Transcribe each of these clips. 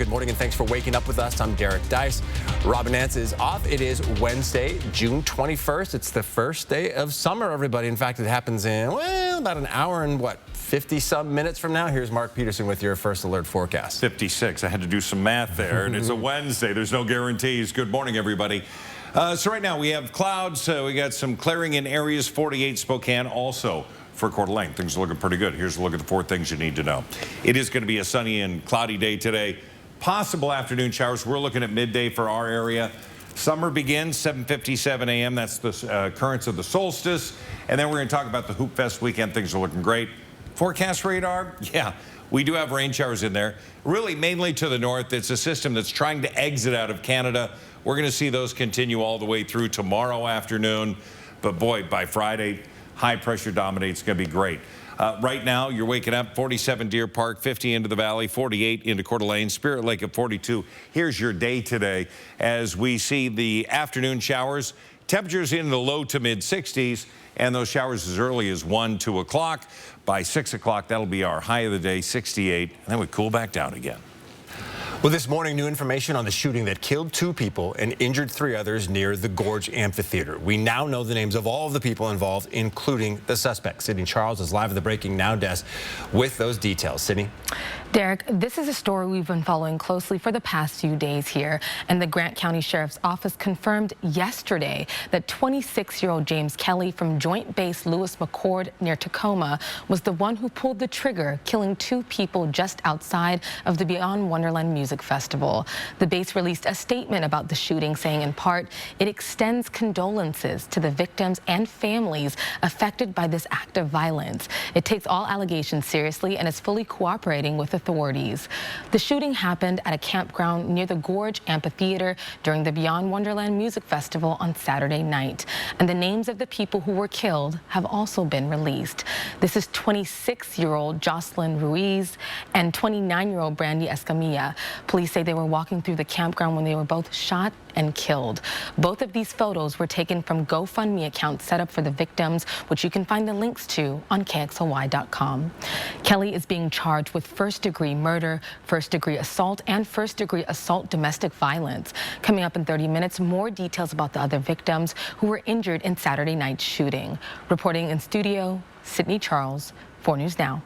Good morning and thanks for waking up with us. I'm Derek Dice. Robin Nance is off. It is Wednesday, June 21st. It's the first day of summer, everybody. In fact, it happens in, well, about an hour and 50-some minutes from now. Here's Mark Peterson with your first alert forecast. 56. I had to do some math there, and it's a Wednesday. There's no guarantees. Good morning, everybody. So right now we have clouds. We got some clearing in areas 48 Spokane also. For Coeur d'Alene, things are looking pretty good. Here's a look at the 4 things you need to know. It is going to be a sunny and cloudy day today. Possible afternoon showers. We're looking at midday for our area. Summer begins 7:57 a.m. That's the occurrence of the solstice. And then we're going to talk about the Hoop Fest weekend. Things are looking great. Forecast radar, yeah, we do have rain showers in there. Really mainly to the north. It's a system that's trying to exit out of Canada. We're going to see those continue all the way through tomorrow afternoon. But boy, by Friday, high pressure dominates. It's going to be great. Right now, you're waking up 47 Deer Park, 50 into the valley, 48 into Coeur d'Alene, Spirit Lake at 42. Here's your day today as we see the afternoon showers. Temperatures in the low to mid 60s, and those showers as early as 1, 2 o'clock. By 6 o'clock, that'll be our high of the day, 68, and then we cool back down again. Well, this morning, new information on the shooting that killed 2 people and injured 3 others near the Gorge Amphitheater. We now know the names of all of the people involved, including the suspect. Sydney Charles is live at the Breaking Now desk with those details. Sydney? Derek, this is a story we've been following closely for the past few days here, and the Grant County Sheriff's Office confirmed yesterday that 26-year-old James Kelly from Joint Base Lewis McChord near Tacoma was the one who pulled the trigger, killing 2 people just outside of the Beyond Wonderland Music Festival. The base released a statement about the shooting, saying in part, it extends condolences to the victims and families affected by this act of violence. It takes all allegations seriously and is fully cooperating with authorities. The shooting happened at a campground near the Gorge Amphitheater during the Beyond Wonderland Music Festival on Saturday night. And the names of the people who were killed have also been released. This is 26-year-old Jocelyn Ruiz and 29-year-old Brandy Escamilla. Police say they were walking through the campground when they were both shot and killed. Both of these photos were taken from GoFundMe accounts set up for the victims, which you can find the links to on KXLY.com. Kelly is being charged with first-degree murder, first-degree assault, and first-degree assault domestic violence. Coming up in 30 minutes, more details about the other victims who were injured in Saturday night's shooting. Reporting in studio, Sydney Charles, 4 News Now.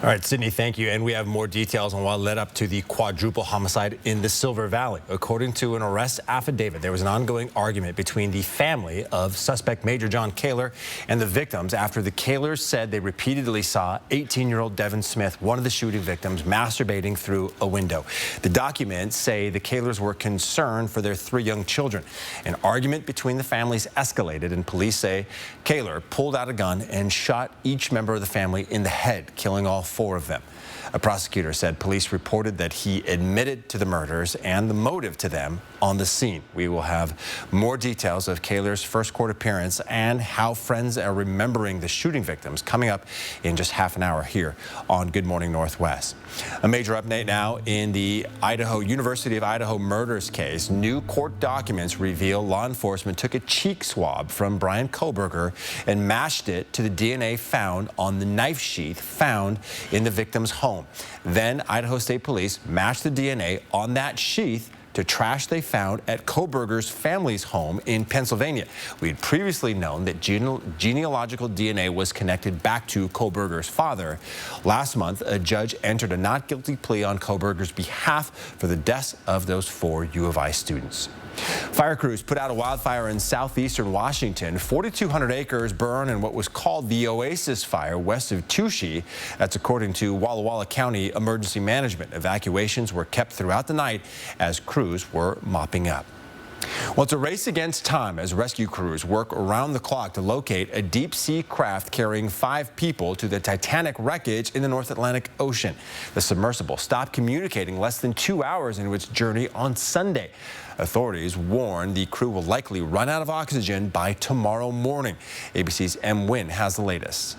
All right, Sydney, thank you. And we have more details on what led up to the quadruple homicide in the Silver Valley. According to an arrest affidavit, there was an ongoing argument between the family of suspect Major John Kaler and the victims after the Kalers said they repeatedly saw 18-year-old Devin Smith, one of the shooting victims, masturbating through a window. The documents say the Kalers were concerned for their 3 young children. An argument between the families escalated, and police say Kaler pulled out a gun and shot each member of the family in the head, killing all 4 of them. A prosecutor said police reported that he admitted to the murders and the motive to them on the scene. We will have more details of Kaler's first court appearance and how friends are remembering the shooting victims coming up in just half an hour here on Good Morning Northwest. A major update now in the University of Idaho murders case. New court documents reveal law enforcement took a cheek swab from Brian Kohberger and matched it to the DNA found on the knife sheath found in the victim's home. Then Idaho State Police matched the DNA on that sheath to trash they found at Kohberger's family's home in Pennsylvania. We had previously known that genealogical DNA was connected back to Kohberger's father. Last month, a judge entered a not guilty plea on Kohberger's behalf for the deaths of those 4 U of I students. Fire crews put out a wildfire in southeastern Washington. 4,200 acres burn in what was called the Oasis Fire west of Touchy. That's according to Walla Walla County Emergency Management. Evacuations were kept throughout the night as crews were mopping up. Well, it's a race against time as rescue crews work around the clock to locate a deep-sea craft carrying 5 people to the Titanic wreckage in the North Atlantic Ocean. The submersible stopped communicating less than 2 hours into its journey on Sunday. Authorities warn the crew will likely run out of oxygen by tomorrow morning. ABC's M. Wynn has the latest.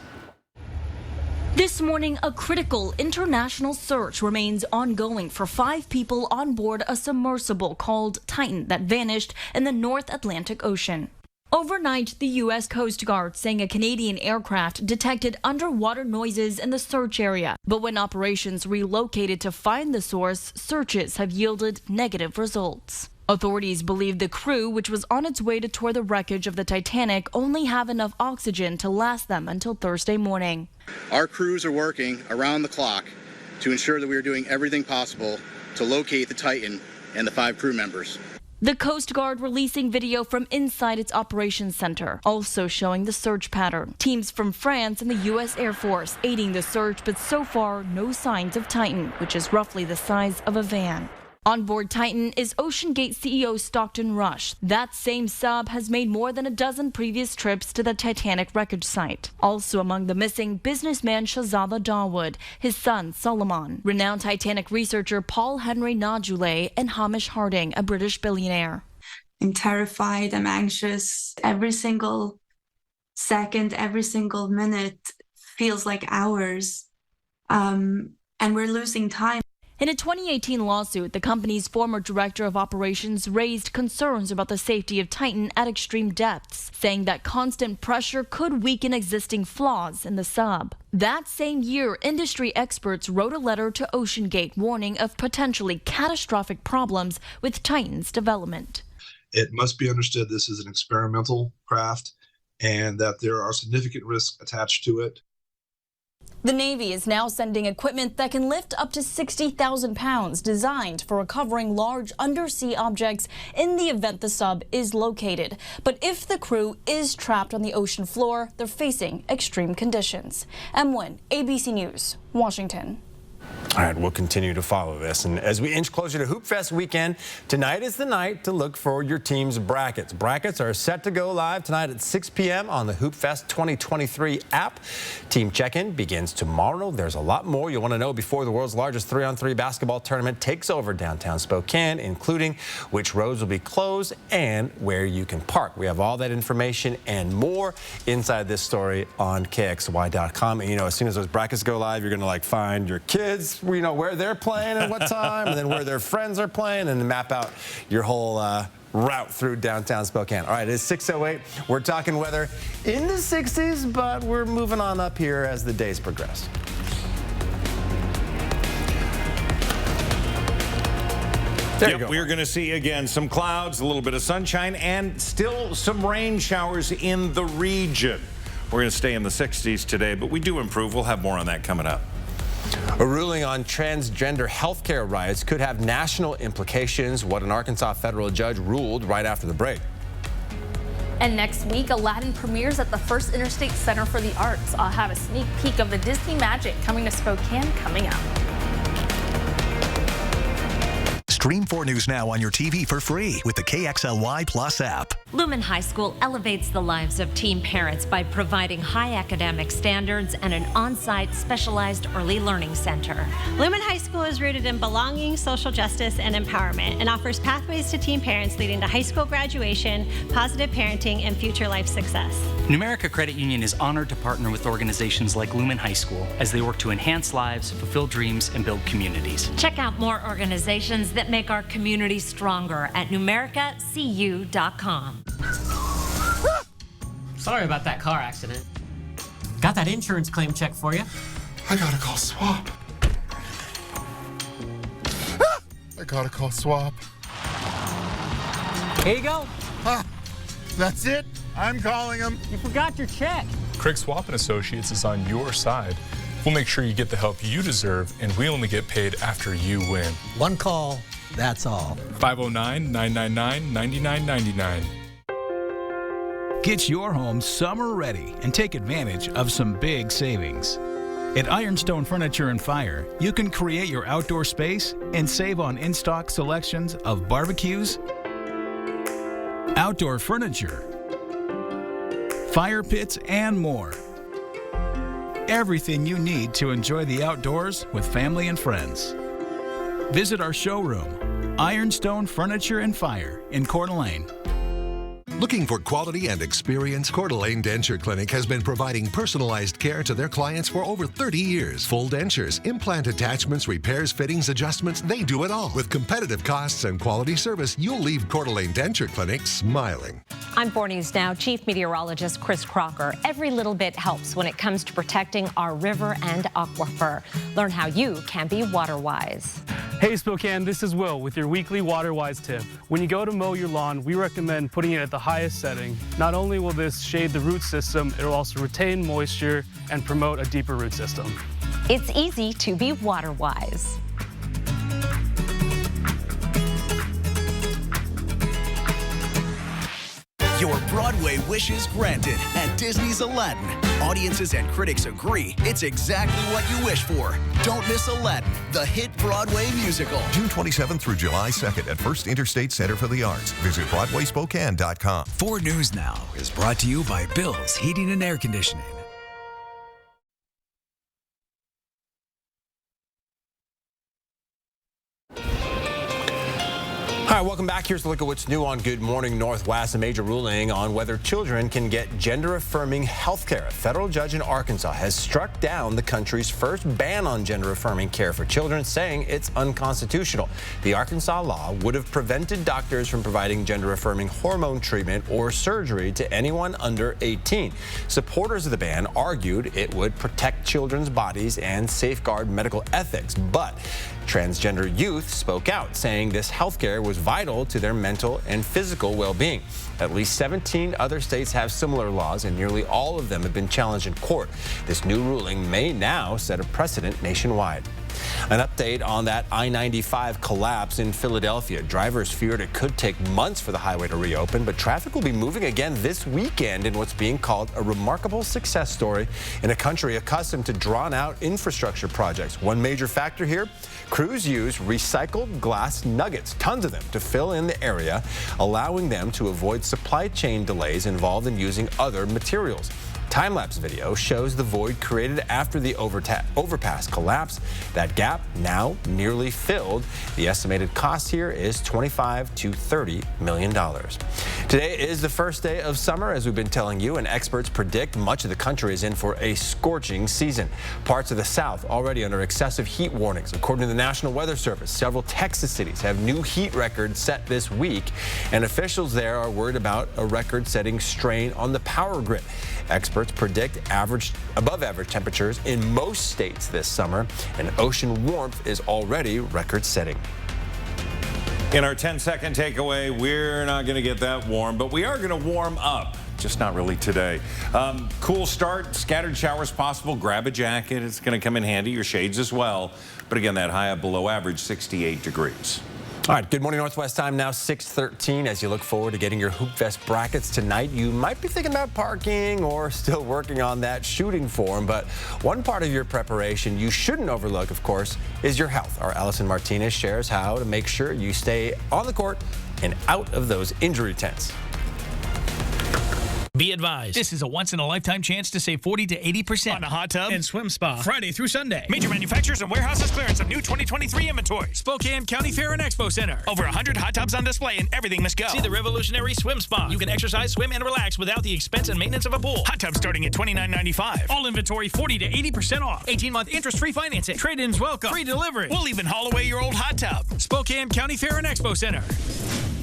This morning, a critical international search remains ongoing for 5 people on board a submersible called Titan that vanished in the North Atlantic Ocean. Overnight, the U.S. Coast Guard saying a Canadian aircraft detected underwater noises in the search area. But when operations relocated to find the source, searches have yielded negative results. Authorities believe the crew, which was on its way to tour the wreckage of the Titanic, only have enough oxygen to last them until Thursday morning. Our crews are working around the clock to ensure that we are doing everything possible to locate the Titan and the 5 crew members. The Coast Guard releasing video from inside its operations center, also showing the search pattern. Teams from France and the U.S. Air Force aiding the search, but so far no signs of Titan, which is roughly the size of a van. On board Titan is OceanGate CEO Stockton Rush. That same sub has made more than a dozen previous trips to the Titanic wreckage site. Also among the missing, businessman Shahzada Dawood, his son Solomon, renowned Titanic researcher Paul Henry Najule, and Hamish Harding, a British billionaire. I'm terrified, I'm anxious. Every single second, every single minute feels like hours. And we're losing time. In a 2018 lawsuit, the company's former director of operations raised concerns about the safety of Titan at extreme depths, saying that constant pressure could weaken existing flaws in the sub. That same year, industry experts wrote a letter to OceanGate warning of potentially catastrophic problems with Titan's development. It must be understood this is an experimental craft and that there are significant risks attached to it. The Navy is now sending equipment that can lift up to 60,000 pounds, designed for recovering large undersea objects in the event the sub is located. But if the crew is trapped on the ocean floor, they're facing extreme conditions. M. Nguyen, ABC News, Washington. All right, we'll continue to follow this. And as we inch closer to Hoop Fest weekend, tonight is the night to look for your team's brackets. Brackets are set to go live tonight at 6 p.m. on the Hoop Fest 2023 app. Team check-in begins tomorrow. There's a lot more you'll want to know before the world's largest 3-on-3 basketball tournament takes over downtown Spokane, including which roads will be closed and where you can park. We have all that information and more inside this story on KXLY.com. And, you know, as soon as those brackets go live, you're going to, find your kids, you know, where they're playing and what time, and then where their friends are playing, and map out your whole route through downtown Spokane. All right, it's 6:08. We're talking weather in the 60s, but we're moving on up here as the days progress. We're going to see again some clouds, a little bit of sunshine, and still some rain showers in the region. We're going to stay in the 60s today, but we do improve. We'll have more on that coming up. A ruling on transgender health care rights could have national implications, what an Arkansas federal judge ruled right after the break. And next week, Aladdin premieres at the First Interstate Center for the Arts. I'll have a sneak peek of the Disney magic coming to Spokane coming up. Stream 4 News now on your TV for free with the KXLY Plus app. Lumen High School elevates the lives of teen parents by providing high academic standards and an on-site specialized early learning center. Lumen High School is rooted in belonging, social justice, and empowerment, and offers pathways to teen parents leading to high school graduation, positive parenting, and future life success. Numerica Credit Union is honored to partner with organizations like Lumen High School as they work to enhance lives, fulfill dreams, and build communities. Check out more organizations that make our community stronger at numericacu.com. Sorry about that car accident. Got that insurance claim check for you. I gotta call SWAP. I gotta call SWAP. Here you go. That's it? I'm calling them. You forgot your check. Craig Swap & Associates is on your side. We'll make sure you get the help you deserve, and we only get paid after you win. One call, that's all. 509-999-9999. Get your home summer ready and take advantage of some big savings. At Ironstone Furniture and Fire, you can create your outdoor space and save on in-stock selections of barbecues, outdoor furniture, fire pits, and more. Everything you need to enjoy the outdoors with family and friends. Visit our showroom, Ironstone Furniture and Fire in Coeur d'Alene. Looking for quality and experience? Coeur d'Alene Denture Clinic has been providing personalized care to their clients for over 30 years. Full dentures, implant attachments, repairs, fittings, adjustments, they do it all. With competitive costs and quality service, you'll leave Coeur d'Alene Denture Clinic smiling. I'm 4 News Now Chief Meteorologist Chris Crocker. Every little bit helps when it comes to protecting our river and aquifer. Learn how you can be water-wise. Hey Spokane, this is Will with your weekly water-wise tip. When you go to mow your lawn, we recommend putting it at the highest setting. Not only will this shade the root system, it will also retain moisture and promote a deeper root system. It's easy to be water-wise. Your Broadway wishes granted at Disney's Aladdin. Audiences and critics agree it's exactly what you wish for. Don't miss Aladdin, the hit Broadway musical. June 27th through July 2nd at First Interstate Center for the Arts. Visit BroadwaySpokane.com. 4 News Now is brought to you by Bill's Heating and Air Conditioning. Hi, welcome back. Here's a look at what's new on Good Morning Northwest. A major ruling on whether children can get gender-affirming health care. A federal judge in Arkansas has struck down the country's first ban on gender-affirming care for children, saying it's unconstitutional. The Arkansas law would have prevented doctors from providing gender-affirming hormone treatment or surgery to anyone under 18. Supporters of the ban argued it would protect children's bodies and safeguard medical ethics, but transgender youth spoke out, saying this health care was vital to their mental and physical well-being. At least 17 other states have similar laws, and nearly all of them have been challenged in court. This new ruling may now set a precedent nationwide. An update on that I-95 collapse in Philadelphia. Drivers feared it could take months for the highway to reopen, but traffic will be moving again this weekend in what's being called a remarkable success story in a country accustomed to drawn-out infrastructure projects. One major factor here, crews use recycled glass nuggets, tons of them, to fill in the area, allowing them to avoid supply chain delays involved in using other materials. Time-lapse video shows the void created after the overpass collapse. That gap now nearly filled. The estimated cost here is $25 to $30 million. Today is the first day of summer, as we've been telling you, and experts predict much of the country is in for a scorching season. Parts of the South already under excessive heat warnings. According to the National Weather Service, several Texas cities have new heat records set this week, and officials there are worried about a record-setting strain on the power grid. Experts predict above average temperatures in most states this summer, and ocean warmth is already record-setting. In our 10-second takeaway, we're not going to get that warm, but we are going to warm up. Just not really today. Cool start, scattered showers possible. Grab a jacket. It's going to come in handy. Your shades as well. But again, that high of below average, 68 degrees. All right, Good Morning Northwest time now, 6:13. As you look forward to getting your Hoop Fest brackets tonight, you might be thinking about parking or still working on that shooting form. But one part of your preparation you shouldn't overlook, of course, is your health. Our Allison Martinez shares how to make sure you stay on the court and out of those injury tents. Be advised, this is a once-in-a-lifetime chance to save 40 to 80% on a hot tub and swim spa Friday through Sunday. Major manufacturers and warehouses clearance of new 2023 inventory. Spokane County Fair and Expo Center. Over 100 hot tubs on display and everything must go. See the revolutionary swim spa. You can exercise, swim, and relax without the expense and maintenance of a pool. Hot tubs starting at $29.95. All inventory 40 to 80% off. 18-month interest-free financing. Trade-ins welcome. Free delivery. We'll even haul away your old hot tub. Spokane County Fair and Expo Center.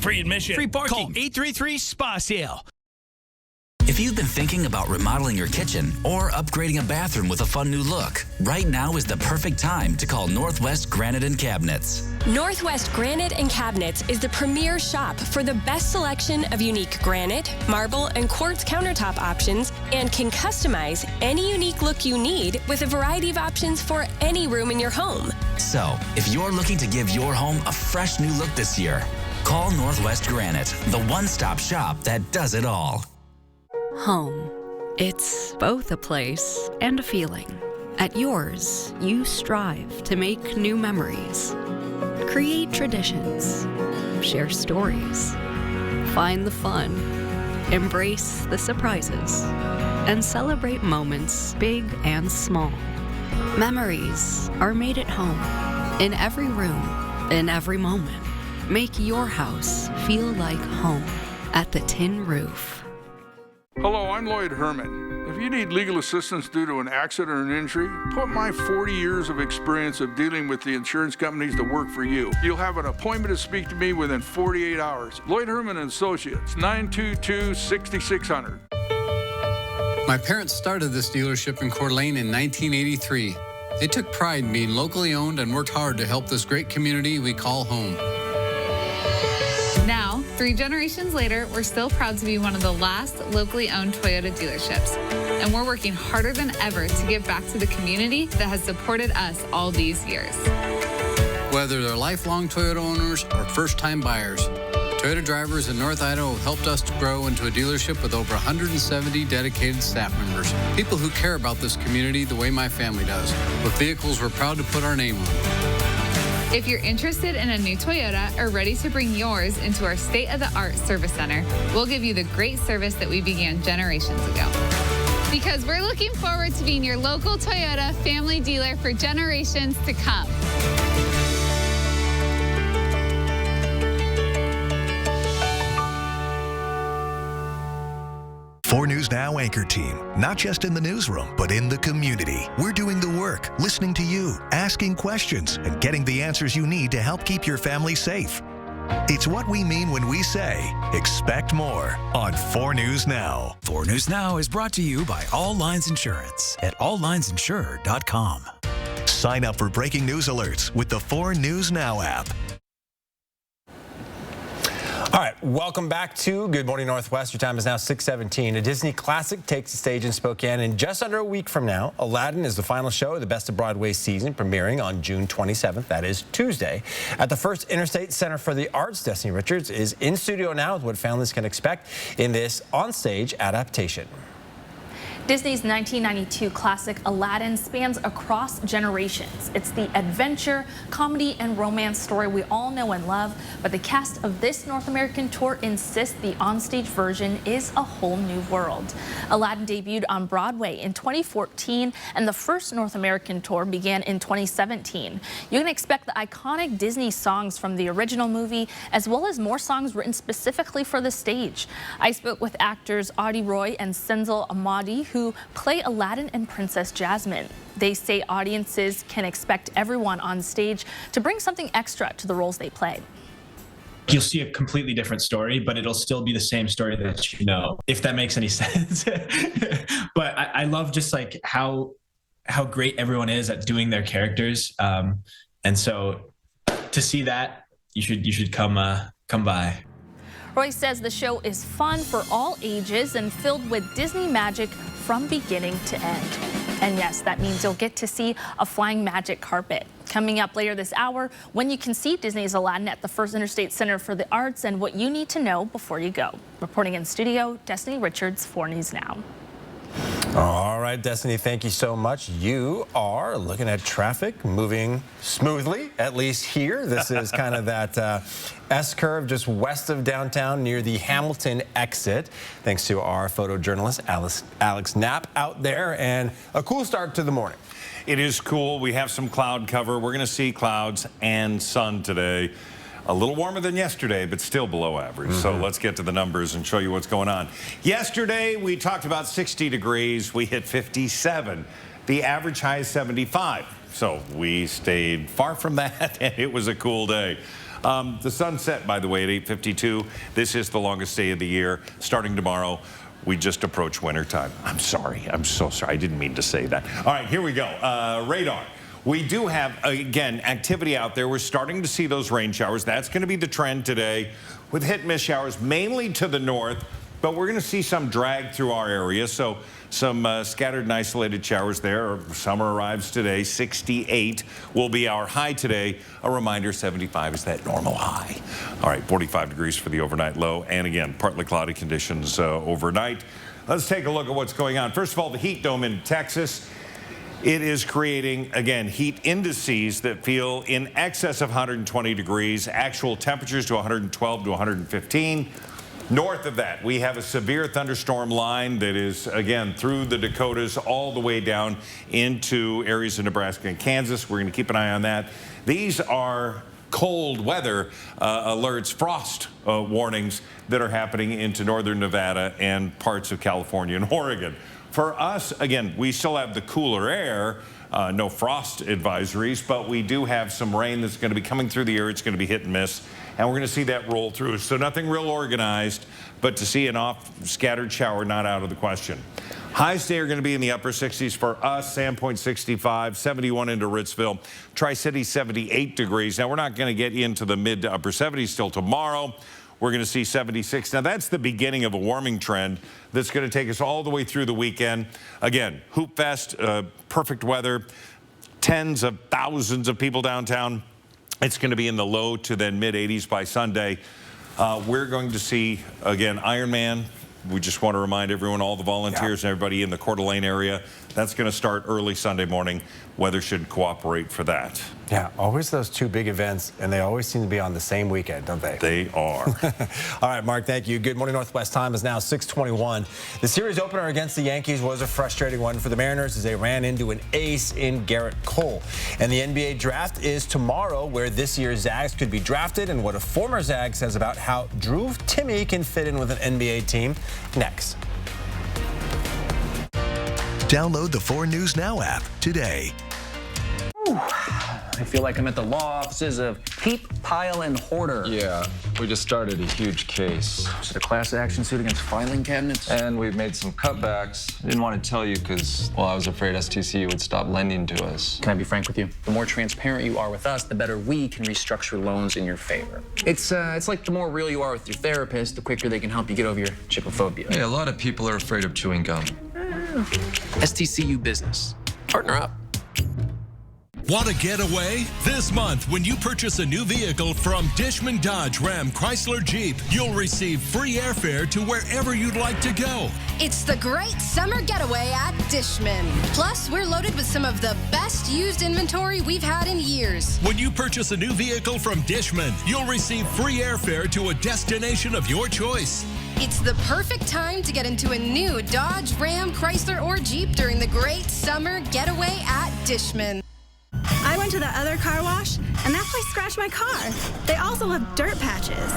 Free admission. Free parking. Call 833-SPA-SALE. If you've been thinking about remodeling your kitchen or upgrading a bathroom with a fun new look, right now is the perfect time to call Northwest Granite and Cabinets. Northwest Granite and Cabinets is the premier shop for the best selection of unique granite, marble, and quartz countertop options, and can customize any unique look you need with a variety of options for any room in your home. So, if you're looking to give your home a fresh new look this year, call Northwest Granite, the one-stop shop that does it all. Home. It's both a place and a feeling. At yours, you strive to make new memories, create traditions, share stories, find the fun, embrace the surprises, and celebrate moments big and small. Memories are made at home, in every room, in every moment. Make your house feel like home at the Tin Roof. Hello, I'm Lloyd Herman. If you need legal assistance due to an accident or an injury, put my 40 years of experience of dealing with the insurance companies to work for you. You'll have an appointment to speak to me within 48 hours. Lloyd Herman & Associates, 922-6600. My parents started this dealership in Coeur d'Alene in 1983. They took pride in being locally owned and worked hard to help this great community we call home. Now, 3 generations later, we're still proud to be one of the last locally owned Toyota dealerships. And we're working harder than ever to give back to the community that has supported us all these years. Whether they're lifelong Toyota owners or first-time buyers, Toyota drivers in North Idaho have helped us to grow into a dealership with over 170 dedicated staff members. People who care about this community the way my family does, with vehicles we're proud to put our name on. If you're interested in a new Toyota or ready to bring yours into our state-of-the-art service center, we'll give you the great service that we began generations ago. Because we're looking forward to being your local Toyota family dealer for generations to come. Four News Now anchor team, not just in the newsroom, but in the community. We're doing the work, listening to you, asking questions, and getting the answers you need to help keep your family safe. It's what we mean when we say, expect more on 4 News Now. 4 News Now is brought to you by All Lines Insurance at alllinesinsured.com. Sign up for breaking news alerts with the 4 News Now app. All right, welcome back to Good Morning Northwest. Your time is now 6:17. A Disney classic takes the stage in Spokane, and just under a week from now, Aladdin is the final show of the Best of Broadway season, premiering on June 27th. That is Tuesday. At the First Interstate Center for the Arts, Destiny Richards is in studio now with what families can expect in this onstage adaptation. Disney's 1992 classic Aladdin spans across generations. It's the adventure, comedy, and romance story we all know and love, but the cast of this North American tour insists the onstage version is a whole new world. Aladdin debuted on Broadway in 2014, and the first North American tour began in 2017. You can expect the iconic Disney songs from the original movie, as well as more songs written specifically for the stage. I spoke with actors Audie Roy and Senzel Ahmadi, who play Aladdin and Princess Jasmine. They say audiences can expect everyone on stage to bring something extra to the roles they play. You'll see a completely different story, but it'll still be the same story that you know, if that makes any sense. But I love just like how great everyone is at doing their characters. And so to see that, you should come by. Roy says the show is fun for all ages and filled with Disney magic from beginning to end. And yes, that means you'll get to see a flying magic carpet. Coming up later this hour, when you can see Disney's Aladdin at the First Interstate Center for the Arts and what you need to know before you go. Reporting in studio, Destiny Richards, 4 News Now. All right, Destiny, thank you so much. You are looking at traffic moving smoothly, at least here. This is kind of that S-curve just west of downtown near the Hamilton exit. Thanks to our photojournalist, Alex Knapp, out there, and a cool start to the morning. It is cool. We have some cloud cover. We're going to see clouds and sun today. A little warmer than yesterday, but still below average. So let's get to the numbers and show you what's going on. Yesterday, we talked about 60 degrees. We hit 57. The average high is 75. So we stayed far from that, and it was a cool day. The sun set, by the way, at 8:52. This is the longest day of the year. Starting tomorrow, we just approach wintertime. I'm sorry. I'm so sorry. I didn't mean to say that. All right, here we go. Radar. We do have, again, activity out there. We're starting to see those rain showers. That's going to be the trend today with hit and miss showers mainly to the north, but we're going to see some drag through our area. So some scattered and isolated showers there. Summer arrives today. 68 will be our high today. A reminder, 75 is that normal high. All right, 45 degrees for the overnight low. And again, partly cloudy conditions overnight. Let's take a look at what's going on. First of all, the heat dome in Texas. It is creating, again, heat indices that feel in excess of 120 degrees, actual temperatures to 112 to 115. North of that, we have a severe thunderstorm line that is, again, through the Dakotas all the way down into areas of Nebraska and Kansas. We're going to keep an eye on that. These are cold weather alerts, frost warnings that are happening into northern Nevada and parts of California and Oregon. For us, again, we still have the cooler air. No frost advisories, but we do have some rain that's going to be coming through the air. It's going to be hit and miss, and we're going to see that roll through. So nothing real organized, but to see an scattered shower, not out of the question. Highs today are going to be in the upper 60s for us. Sandpoint 65, 71 into Ritzville, Tri-City 78 degrees. Now we're not going to get into the mid to upper 70s till tomorrow. We're going to see 76. Now, that's the beginning of a warming trend that's going to take us all the way through the weekend. Again, Hoop Fest, perfect weather, tens of thousands of people downtown. It's going to be in the low to then mid 80s by Sunday. We're going to see, again, Ironman. We just want to remind everyone, all the volunteers and everybody in the Coeur d'Alene area, that's going to start early Sunday morning. Weather should cooperate for that. Yeah, always those two big events, and they always seem to be on the same weekend, don't they? They are. All right, Mark, thank you. Good morning, Northwest. Time is now 6:21. The series opener against the Yankees was a frustrating one for the Mariners as they ran into an ace in Garrett Cole. And the NBA draft is tomorrow, where this year's Zags could be drafted, and what a former Zag says about how Drew Timme can fit in with an NBA team. Next. Download the 4 News Now app today. I feel like I'm at the law offices of Heap, Pile, and Hoarder. Yeah, we just started a huge case. Is it a class action suit against filing cabinets? And we've made some cutbacks. I didn't want to tell you because, well, I was afraid STC would stop lending to us. Can I be frank with you? The more transparent you are with us, the better we can restructure loans in your favor. It's like the more real you are with your therapist, the quicker they can help you get over your chipophobia. Hey, a lot of people are afraid of chewing gum. STCU Business. Partner up. Want to get away? This month, when you purchase a new vehicle from Dishman Dodge Ram Chrysler Jeep, you'll receive free airfare to wherever you'd like to go. It's the great summer getaway at Dishman. Plus, we're loaded with some of the best used inventory we've had in years. When you purchase a new vehicle from Dishman, you'll receive free airfare to a destination of your choice. It's the perfect time to get into a new Dodge, Ram, Chrysler, or Jeep during the great summer getaway at Dishman. I went to the other car wash, and that place scratched my car. They also have dirt patches.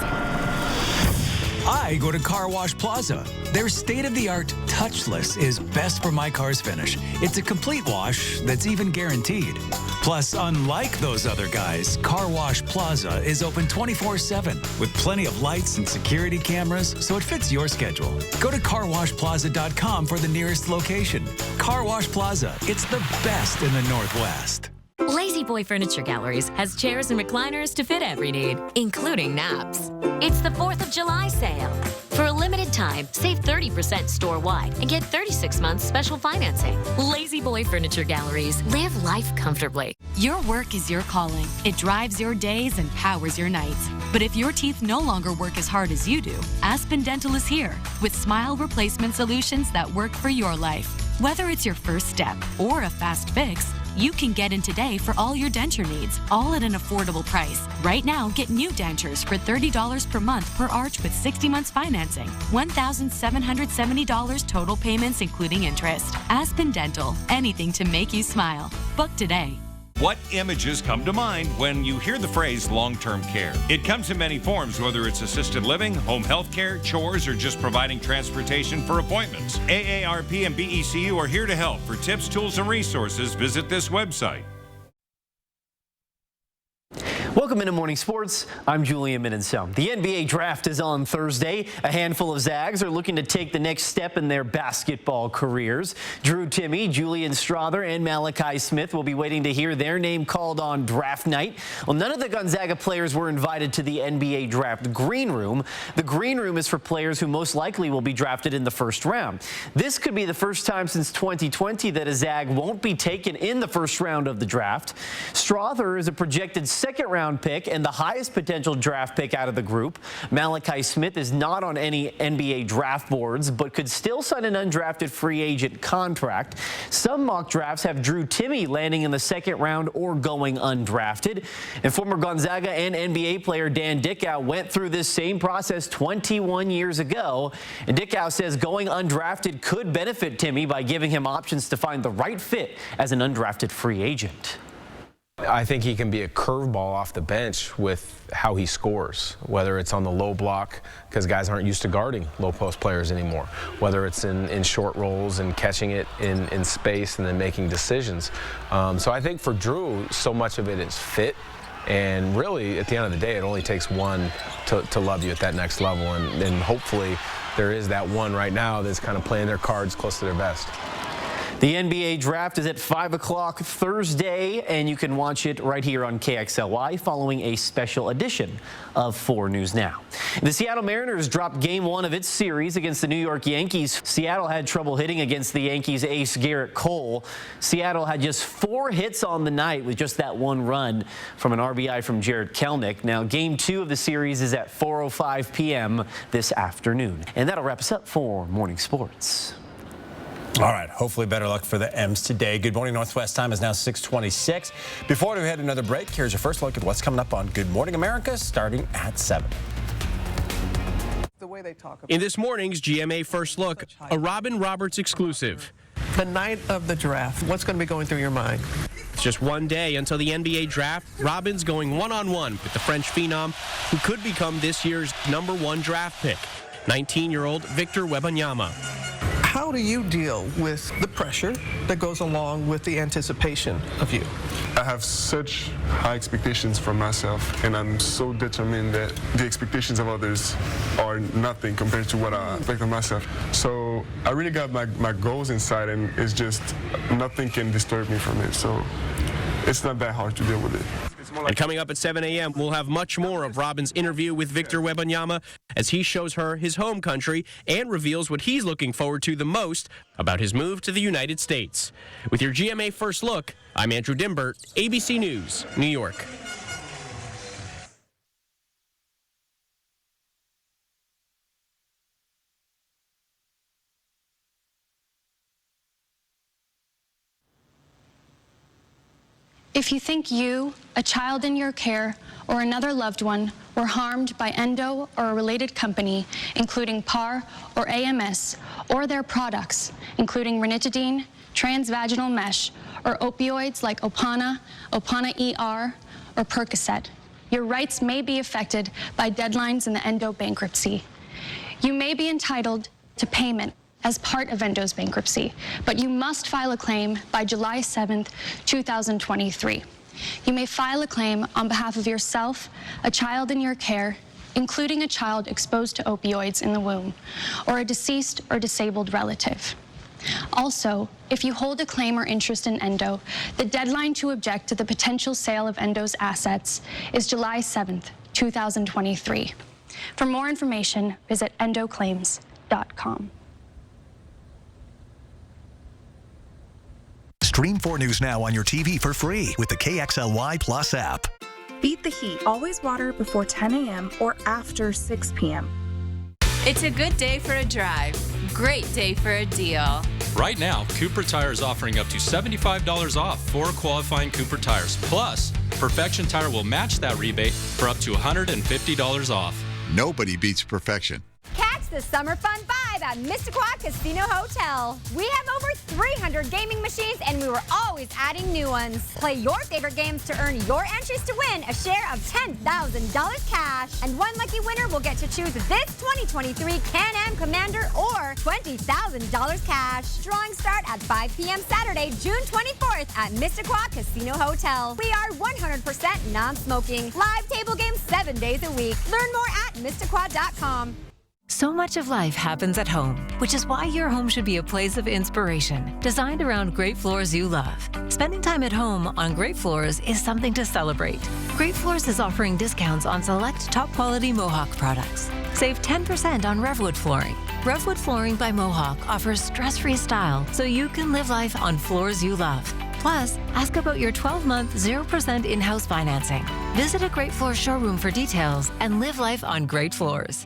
I go to Car Wash Plaza. Their state-of-the-art touchless is best for my car's finish. It's a complete wash that's even guaranteed. Plus, unlike those other guys, Car Wash Plaza is open 24/7 with plenty of lights and security cameras, so it fits your schedule. Go to carwashplaza.com for the nearest location. Car Wash Plaza, it's the best in the Northwest. Lazy Boy Furniture Galleries has chairs and recliners to fit every need, including naps. It's the 4th of July sale. For a limited time, save 30% store-wide and get 36 months special financing. Lazy Boy Furniture Galleries. Live life comfortably. Your work is your calling. It drives your days and powers your nights. But if your teeth no longer work as hard as you do, Aspen Dental is here with smile replacement solutions that work for your life. Whether it's your first step or a fast fix, you can get in today for all your denture needs, all at an affordable price. Right now, get new dentures for $30 per month per arch with 60 months financing. $1,770 total payments, including interest. Aspen Dental, anything to make you smile. Book today. What images come to mind when you hear the phrase long-term care? It comes in many forms, whether it's assisted living, home health care, chores, or just providing transportation for appointments. AARP and BECU are here to help. For tips, tools, and resources, visit this website. Welcome into Morning Sports. I'm Julian Minenso. The NBA draft is on Thursday. A handful of Zags are looking to take the next step in their basketball careers. Drew Timme, Julian Strawther, and Malachi Smith will be waiting to hear their name called on draft night. Well, none of the Gonzaga players were invited to the NBA draft green room. The green room is for players who most likely will be drafted in the first round. This could be the first time since 2020 that a Zag won't be taken in the first round of the draft. Strawther is a projected second-round pick and the highest potential draft pick out of the group. Malachi Smith is not on any NBA draft boards, but could still sign an undrafted free agent contract. Some mock drafts have Drew Timme landing in the second round or going undrafted. And former Gonzaga and NBA player Dan Dickau went through this same process 21 years ago. And Dickau says going undrafted could benefit Timme by giving him options to find the right fit as an undrafted free agent. I think he can be a curveball off the bench with how he scores, whether it's on the low block, because guys aren't used to guarding low post players anymore, whether it's in short rolls and catching it in space and then making decisions. So I think for Drew, so much of it is fit. And really, at the end of the day, it only takes one to love you at that next level. And hopefully there is that one right now that's kind of playing their cards close to their best. The NBA draft is at 5 o'clock Thursday, and you can watch it right here on KXLY following a special edition of 4 News Now. The Seattle Mariners dropped Game 1 of its series against the New York Yankees. Seattle had trouble hitting against the Yankees ace Garrett Cole. Seattle had just 4 hits on the night with just that 1 run from an RBI from Jarred Kelenic. Now, Game 2 of the series is at 4:05 p.m. this afternoon. And that'll wrap us up for Morning Sports. All right, hopefully better luck for the M's today. Good morning, Northwest time is now 6:26. Before we head another break, here's your first look at what's coming up on Good Morning America starting at 7. In this morning's GMA First Look, a Robin Roberts exclusive. The night of the draft, what's going to be going through your mind? It's just one day until the NBA draft. Robin's going one-on-one with the French phenom who could become this year's #1 draft pick, 19-year-old Victor Wembanyama. How do you deal with the pressure that goes along with the anticipation of you? I have such high expectations from myself, and I'm so determined that the expectations of others are nothing compared to what I expect of myself. So I really got my goals inside, and it's just nothing can disturb me from it. So it's not that hard to deal with it. And coming up at 7 a.m., we'll have much more of Robin's interview with Victor Wembanyama as he shows her his home country and reveals what he's looking forward to the most about his move to the United States. With your GMA First Look, I'm Andrew Dimbert, ABC News, New York. If you think you, a child in your care, or another loved one were harmed by Endo or a related company, including PAR or AMS, or their products, including ranitidine, transvaginal mesh, or opioids like Opana, Opana ER, or Percocet, your rights may be affected by deadlines in the Endo bankruptcy. You may be entitled to payment as part of Endo's bankruptcy, but you must file a claim by July 7th, 2023. You may file a claim on behalf of yourself, a child in your care, including a child exposed to opioids in the womb, or a deceased or disabled relative. Also, if you hold a claim or interest in Endo, the deadline to object to the potential sale of Endo's assets is July 7th, 2023. For more information, visit endoclaims.com. Stream 4 News Now on your TV for free with the KXLY Plus app. Beat the heat. Always water before 10 a.m. or after 6 p.m. It's a good day for a drive. Great day for a deal. Right now, Cooper Tire is offering up to $75 off 4 qualifying Cooper tires. Plus, Perfection Tire will match that rebate for up to $150 off. Nobody beats perfection. Catch the summer fun vibe at Mississauga Casino Hotel. We have over 300 gaming machines, and we were always adding new ones. Play your favorite games to earn your entries to win a share of $10,000 cash. And one lucky winner will get to choose this 2023 Can-Am Commander or $20,000 cash. Drawings start at 5 p.m. Saturday, June 24th at Mississauga Casino Hotel. We are 100% non-smoking. Live table games 7 days a week. Learn more at Mississauga.com. So much of life happens at home, which is why your home should be a place of inspiration, designed around great floors you love. Spending time at home on Great Floors is something to celebrate. Great Floors is offering discounts on select top-quality Mohawk products. Save 10% on Revwood flooring. Revwood Flooring by Mohawk offers stress-free style so you can live life on floors you love. Plus, ask about your 12-month 0% in-house financing. Visit a Great Floors showroom for details and live life on Great Floors.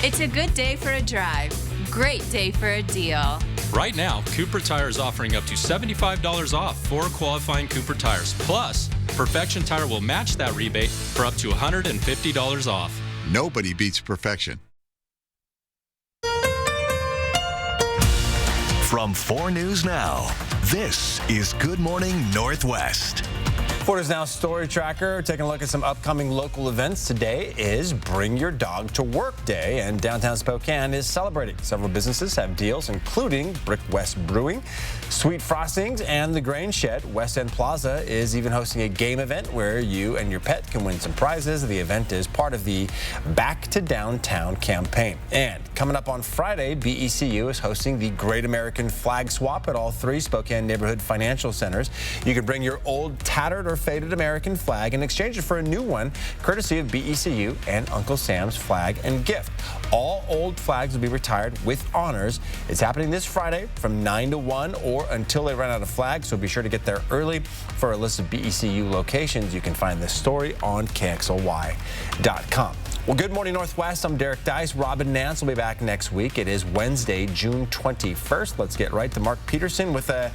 It's a good day for a drive. Great day for a deal. Right now, Cooper Tire is offering up to $75 off 4 qualifying Cooper tires. Plus, Perfection Tire will match that rebate for up to $150 off. Nobody beats perfection. From 4 News Now, this is Good Morning Northwest. Florida's Now Story Tracker, taking a look at some upcoming local events. Today is Bring Your Dog to Work Day, and downtown Spokane is celebrating. Several businesses have deals, including Brick West Brewing, Sweet Frostings, and the Grain Shed. West End Plaza is even hosting a game event where you and your pet can win some prizes. The event is part of the Back to Downtown campaign. And coming up on Friday, BECU is hosting the Great American Flag Swap at all 3 Spokane neighborhood financial centers. You can bring your old, tattered, or faded American flag and exchange it for a new one, courtesy of BECU and Uncle Sam's Flag and Gift. All old flags will be retired with honors. It's happening this Friday from 9 to 1 or until they run out of flags, so be sure to get there early. For a list of BECU locations, you can find this story on KXLY.com. Well, good morning, Northwest. I'm Derek Dice. Robin Nance will be back next week. It is Wednesday, June 21st. Let's get right to Mark Peterson with a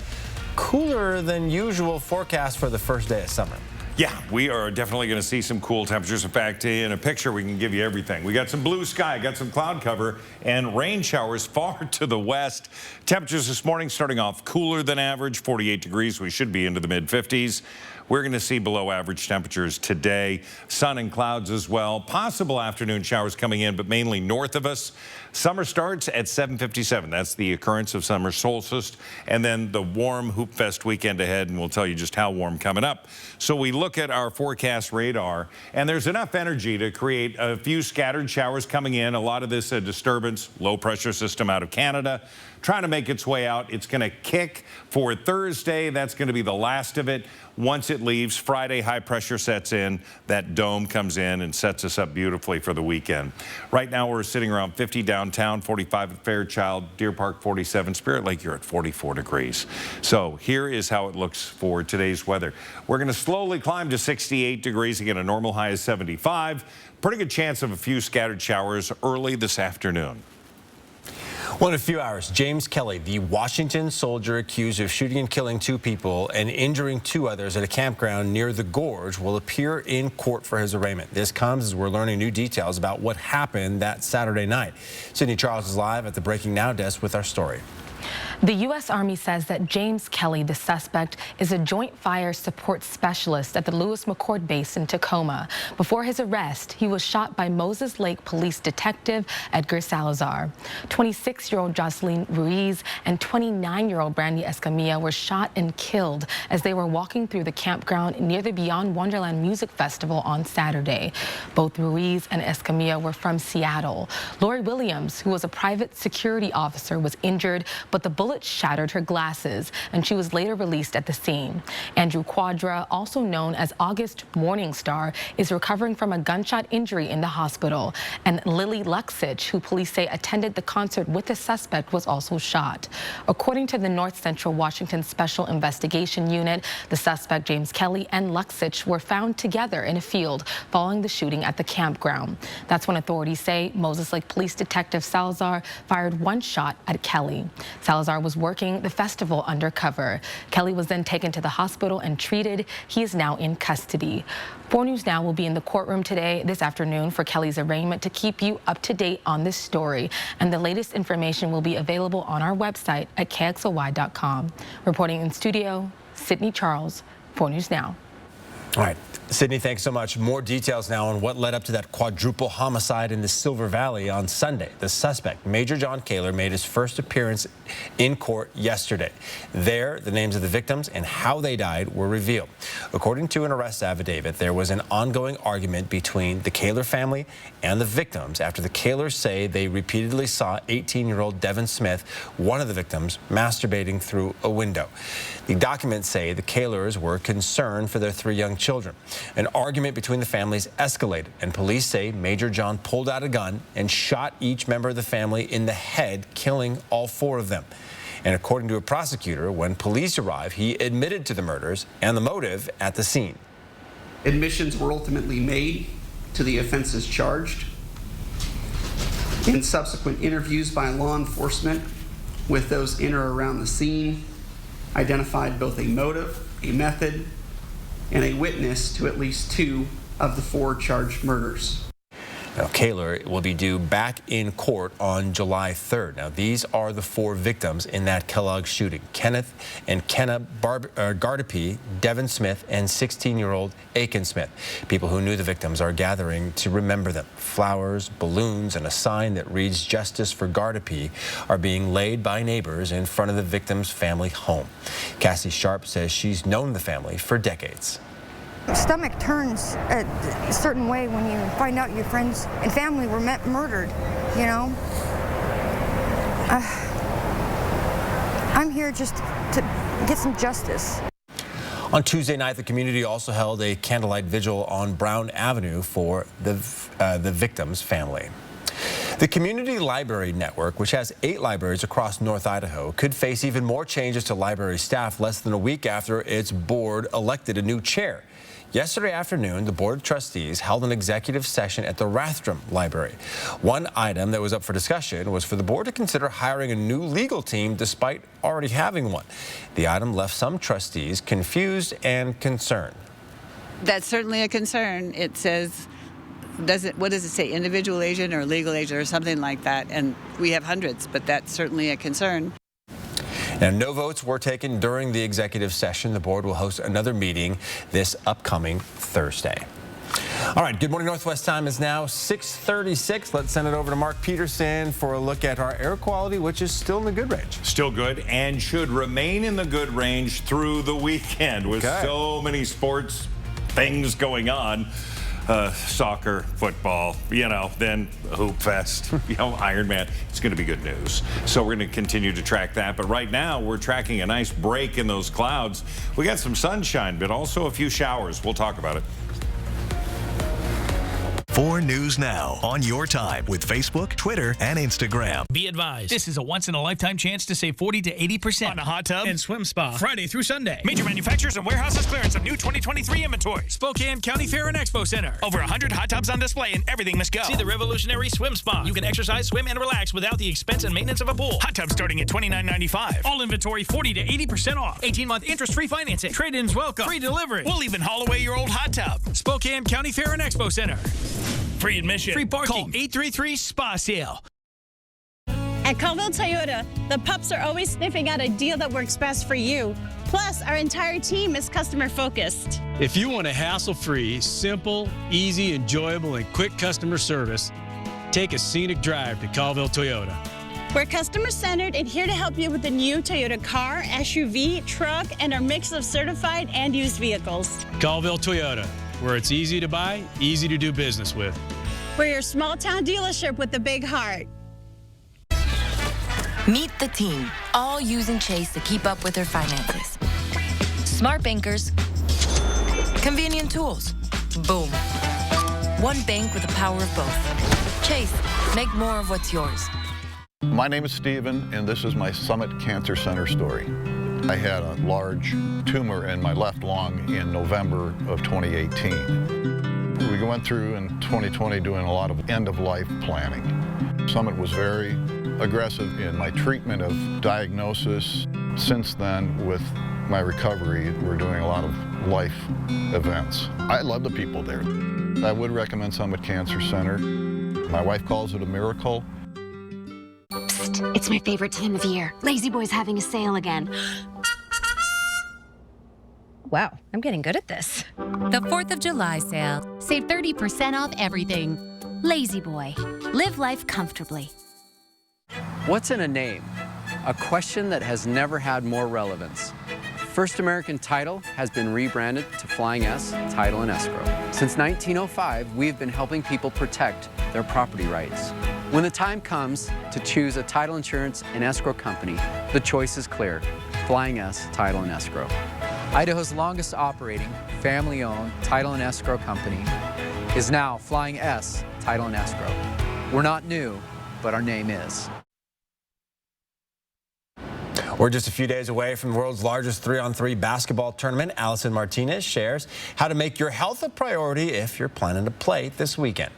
cooler than usual forecast for the first day of summer. Yeah, we are definitely going to see some cool temperatures. In fact, in a picture, we can give you everything. We got some blue sky, got some cloud cover, and rain showers far to the west. Temperatures this morning starting off cooler than average, 48 degrees. We should be into the mid-50s. We're going to see below average temperatures today. Sun and clouds as well. Possible afternoon showers coming in, but mainly north of us. Summer starts at 7:57. That's the occurrence of summer solstice. And then the warm Hoop Fest weekend ahead, and we'll tell you just how warm coming up. So we look at our forecast radar, and there's enough energy to create a few scattered showers coming in. A lot of this a disturbance, low pressure system out of Canada, trying to make its way out. It's going to kick for Thursday. That's going to be the last of it. Once it leaves, Friday, high pressure sets in. That dome comes in and sets us up beautifully for the weekend. Right now, we're sitting around 50 downtown, 45 at Fairchild, Deer Park 47, Spirit Lake, you're at 44 degrees. So here is how it looks for today's weather. We're going to slowly climb to 68 degrees. Again, a normal high is 75. Pretty good chance of a few scattered showers early this afternoon. Well, in a few hours, James Kelly, the Washington soldier accused of shooting and killing 2 people and injuring 2 others at a campground near the Gorge, will appear in court for his arraignment. This comes as we're learning new details about what happened that Saturday night. Sydney Charles is live at the Breaking Now desk with our story. The U.S. Army says that James Kelly, the suspect, is a Joint Fire Support Specialist at the Lewis McChord Base in Tacoma. Before his arrest, he was shot by Moses Lake Police Detective Edgar Salazar. 26-year-old Jocelyn Ruiz and 29-year-old Brandy Escamilla were shot and killed as they were walking through the campground near the Beyond Wonderland Music Festival on Saturday. Both Ruiz and Escamilla were from Seattle. Lori Williams, who was a private security officer, was injured, but the bullet shattered her glasses, and she was later released at the scene. Andrew Quadra, also known as August Morningstar, is recovering from a gunshot injury in the hospital. And Lily Luxich, who police say attended the concert with the suspect, was also shot. According to the North Central Washington Special Investigation Unit, the suspect, James Kelly, and Luxich were found together in a field following the shooting at the campground. That's when authorities say Moses Lake Police Detective Salazar fired 1 shot at Kelly. Salazar was working the festival undercover. Kelly was then taken to the hospital and treated. He is now in custody. 4 News Now will be in the courtroom this afternoon for Kelly's arraignment to keep you up to date on this story. And the latest information will be available on our website at KXLY.com. Reporting in studio, Sydney Charles, 4 News Now. All right, Sydney, thanks so much. More details now on what led up to that quadruple homicide in the Silver Valley on Sunday. The suspect, Major John Kaler, made his first appearance in court yesterday. There, the names of the victims and how they died were revealed. According to an arrest affidavit, there was an ongoing argument between the Kaler family and the victims after the Kalers say they repeatedly saw 18-year-old Devin Smith, one of the victims, masturbating through a window. The documents say the Kalers were concerned for their 3 young children. An argument between the families escalated, and police say Major John pulled out a gun and shot each member of the family in the head, killing all 4 of them. And according to a prosecutor, when police arrived, he admitted to the murders and the motive at the scene. Admissions were ultimately made to the offenses charged. In subsequent interviews by law enforcement with those in or around the scene, identified both a motive, a method, and a witness to at least 2 of the 4 charged murders. Now, Kaler will be due back in court on July 3rd. Now, these are the 4 victims in that Kellogg shooting: Kenneth and Kenna Gardepee, Devin Smith, and 16-year-old Aiken Smith. People who knew the victims are gathering to remember them. Flowers, balloons, and a sign that reads "Justice for Gardepee" are being laid by neighbors in front of the victim's family home. Cassie Sharp says she's known the family for decades. Stomach turns a certain way when you find out your friends and family were murdered, you know. I'm here just to get some justice. On Tuesday night, the community also held a candlelight vigil on Brown Avenue for the victim's family. The Community Library Network, which has 8 libraries across North Idaho, could face even more changes to library staff less than a week after its board elected a new chair. Yesterday afternoon, the Board of Trustees held an executive session at the Rathdrum Library. One item that was up for discussion was for the board to consider hiring a new legal team despite already having one. The item left some trustees confused and concerned. That's certainly a concern. It says, what does it say, individual agent or legal agent or something like that? And we have hundreds, but that's certainly a concern. Now, no votes were taken during the executive session. The board will host another meeting this upcoming Thursday. All right, Good Morning Northwest time is now 6:36. Let's send it over to Mark Peterson for a look at our air quality, which is still in the good range. Still good and should remain in the good range through the weekend with so many sports things going on. Soccer, football, then Hoop Fest, Ironman. It's going to be good news. So we're going to continue to track that. But right now, we're tracking a nice break in those clouds. We got some sunshine, but also a few showers. We'll talk about it. 4 News Now on your time with Facebook, Twitter, and Instagram. Be advised, this is a once-in-a-lifetime chance to save 40 to 80% on a hot tub and swim spa Friday through Sunday. Major manufacturers and warehouses clearance of new 2023 inventory. Spokane County Fair and Expo Center. Over 100 hot tubs on display and everything must go. See the revolutionary swim spa. You can exercise, swim, and relax without the expense and maintenance of a pool. Hot tubs starting at $29.95. All inventory 40 to 80% off. 18-month interest-free financing. Trade-ins welcome. Free delivery. We'll even haul away your old hot tub. Spokane County Fair and Expo Center. Free admission. Free parking. Call 833 SPA Sale. At Colville Toyota, the pups are always sniffing out a deal that works best for you. Plus, our entire team is customer focused. If you want a hassle-free, simple, easy, enjoyable, and quick customer service, take a scenic drive to Colville Toyota. We're customer-centered and here to help you with the new Toyota car, SUV, truck, and our mix of certified and used vehicles. Colville Toyota, where it's easy to buy, easy to do business with. We're your small-town dealership with a big heart. Meet the team, all using Chase to keep up with their finances. Smart bankers, convenient tools. Boom. One bank with the power of both. Chase, make more of what's yours. My name is Steven, and this is my Summit Cancer Center story. I had a large tumor in my left lung in November of 2018. We went through in 2020 doing a lot of end-of-life planning. Summit was very aggressive in my treatment of diagnosis. Since then, with my recovery, we're doing a lot of life events. I love the people there. I would recommend Summit Cancer Center. My wife calls it a miracle. Psst, it's my favorite time of year. Lazy Boy's having a sale again. Wow, I'm getting good at this. The 4th of July sale. Save 30% off everything. Lazy Boy. Live life comfortably. What's in a name? A question that has never had more relevance. First American Title has been rebranded to Flying S Title and Escrow. Since 1905, we've been helping people protect their property rights. When the time comes to choose a title insurance and escrow company, the choice is clear: Flying S Title and Escrow. Idaho's longest operating, family-owned title and escrow company is now Flying S Title and Escrow. We're not new, but our name is. We're just a few days away from the world's largest 3-on-3 basketball tournament. Allison Martinez shares how to make your health a priority if you're planning to play this weekend.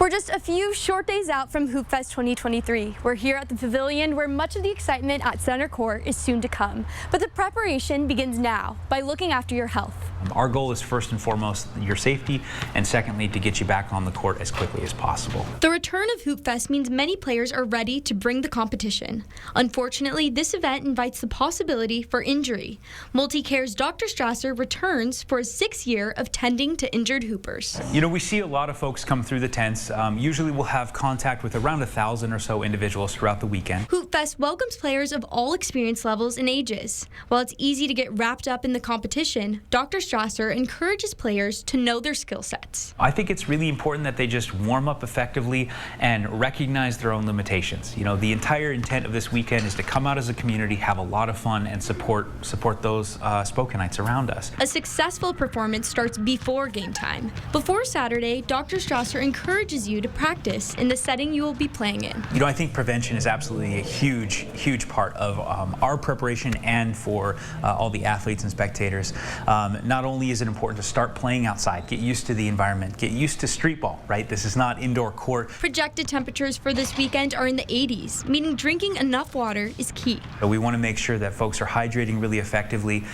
We're just a few short days out from Hoop Fest 2023. We're here at the Pavilion where much of the excitement at Center Court is soon to come. But the preparation begins now by looking after your health. Our goal is first and foremost your safety, and secondly, to get you back on the court as quickly as possible. The return of Hoop Fest means many players are ready to bring the competition. Unfortunately, this event invites the possibility for injury. MultiCare's Dr. Strasser returns for his 6th year of tending to injured hoopers. You know, we see a lot of folks come through the tents. Usually we'll have contact with around 1,000 or so individuals throughout the weekend. Hoop Fest welcomes players of all experience levels and ages. While it's easy to get wrapped up in the competition, Dr. Strasser encourages players to know their skill sets. I think it's really important that they just warm up effectively and recognize their own limitations. You know, the entire intent of this weekend is to come out as a community, have a lot of fun, and support those Spokanites around us. A successful performance starts before game time. Before Saturday, Dr. Strasser encourages you to practice in the setting you will be playing in. You know, I think prevention is absolutely a huge part of our preparation and for all the athletes and spectators. Not only is it important to start playing outside, get used to the environment, get used to street ball, right? This is not indoor court. Projected temperatures for this weekend are in the 80s, meaning drinking enough water is key. We want to make sure that folks are hydrating really effectively,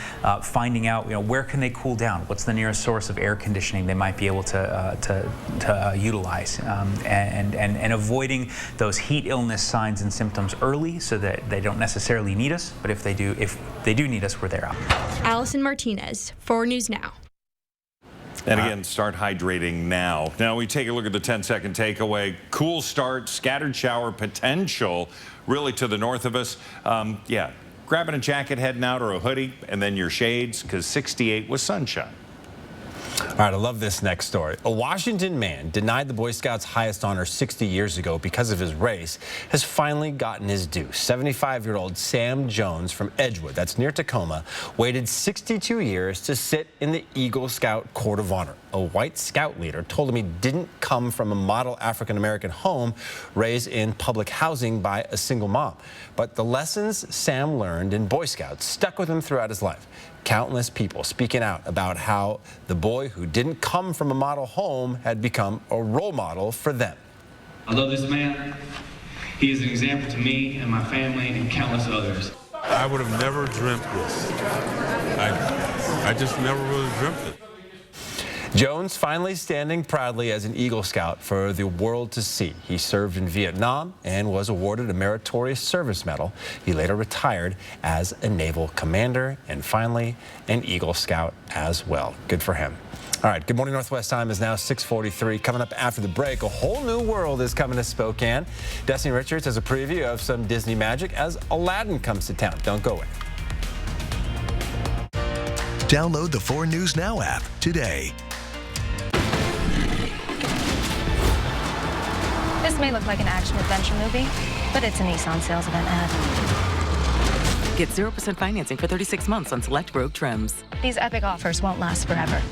finding out, you know, where can they cool down? What's the nearest source of air conditioning they might be able to utilize, and avoiding those heat illness signs and symptoms early so that they don't necessarily need us, but if they do need us, we're there. Allison Martinez, 4 News Now. And again, start hydrating now. Now we take a look at the 10-second takeaway. Cool start, scattered shower potential really to the north of us. Yeah, grabbing a jacket heading out or a hoodie and then your shades because 68 was sunshine. All right, I love this next story. A Washington man denied the Boy Scouts' highest honor 60 years ago because of his race has finally gotten his due. 75-year-old Sam Jones from Edgewood, that's near Tacoma, waited 62 years to sit in the Eagle Scout Court of Honor. A white Scout leader told him he didn't come from a model African-American home raised in public housing by a single mom. But the lessons Sam learned in Boy Scouts stuck with him throughout his life. Countless people speaking out about how the boy who didn't come from a model home had become a role model for them. I love this man. He is an example to me and my family and countless others. I would have never dreamt this. I just never really dreamt it. Jones finally standing proudly as an Eagle Scout for the world to see. He served in Vietnam and was awarded a Meritorious Service Medal. He later retired as a naval commander and finally an Eagle Scout as well. Good for him. All right, Good Morning Northwest time is now 6:43. Coming up after the break, a whole new world is coming to Spokane. Destiny Richards has a preview of some Disney magic as Aladdin comes to town. Don't go away. Download the 4 News Now app today. This may look like an action-adventure movie, but it's a Nissan sales event ad. Get 0% financing for 36 months on select Rogue trims. These epic offers won't last forever.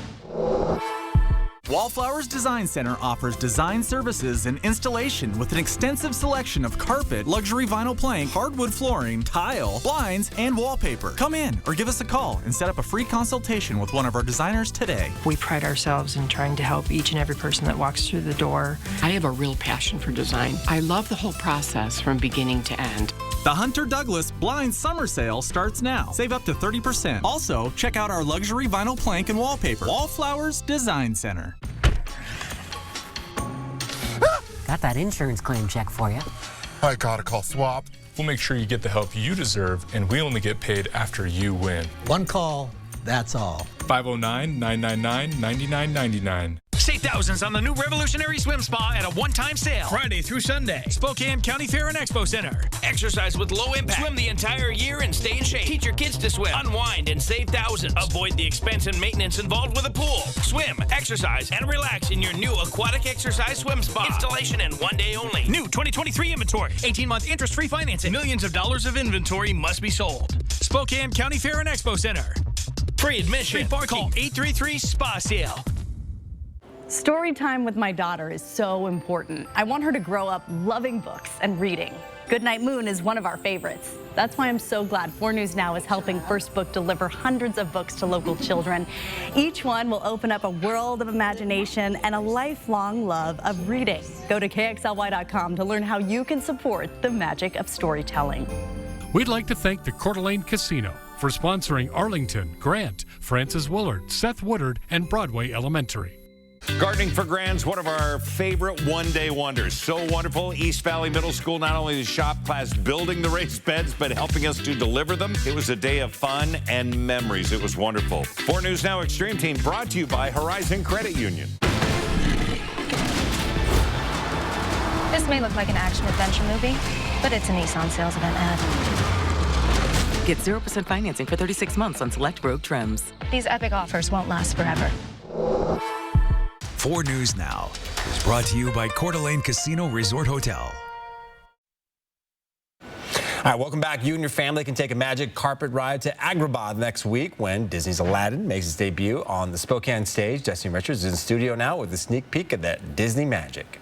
Wallflowers Design Center offers design services and installation with an extensive selection of carpet, luxury vinyl plank, hardwood flooring, tile, blinds, and wallpaper. Come in or give us a call and set up a free consultation with one of our designers today. We pride ourselves in trying to help each and every person that walks through the door. I have a real passion for design. I love the whole process from beginning to end. The Hunter Douglas Blind Summer Sale starts now. Save up to 30%. Also, check out our luxury vinyl plank and wallpaper. Wallflowers Design Center. Got that insurance claim check for you. I gotta call Swap. We'll make sure you get the help you deserve, and we only get paid after you win. One call, that's all. 509-999-9999. Save thousands on the new revolutionary swim spa at a one-time sale. Friday through Sunday. Spokane County Fair and Expo Center. Exercise with low impact. Swim the entire year and stay in shape. Teach your kids to swim. Unwind and save thousands. Avoid the expense and maintenance involved with a pool. Swim, exercise, and relax in your new aquatic exercise swim spa. Installation in 1 day only. New 2023 inventory. 18-month interest-free financing. Millions of dollars of inventory must be sold. Spokane County Fair and Expo Center. Free admission. Call 833-SPA-SALE. Story time with my daughter is so important. I want her to grow up loving books and reading. Goodnight Moon is one of our favorites. That's why I'm so glad 4 News Now is helping First Book deliver hundreds of books to local children. Each one will open up a world of imagination and a lifelong love of reading. Go to KXLY.com to learn how you can support the magic of storytelling. We'd like to thank the Coeur d'Alene Casino, for sponsoring Arlington, Grant, Francis Willard, Seth Woodard, and Broadway Elementary. Gardening for Grand's one of our favorite one-day wonders. So wonderful. East Valley Middle School, not only the shop class building the raised beds, but helping us to deliver them. It was a day of fun and memories. It was wonderful. 4 News Now Extreme Team brought to you by Horizon Credit Union. This may look like an action-adventure movie, but it's a Nissan sales event ad. Get 0% financing for 36 months on select Rogue trims. These epic offers won't last forever. 4 News Now is brought to you by Coeur d'Alene Casino Resort Hotel. All right, welcome back. You and your family can take a magic carpet ride to Agrabah next week when Disney's Aladdin makes its debut on the Spokane stage. Destiny Richards is in studio now with a sneak peek of that Disney magic.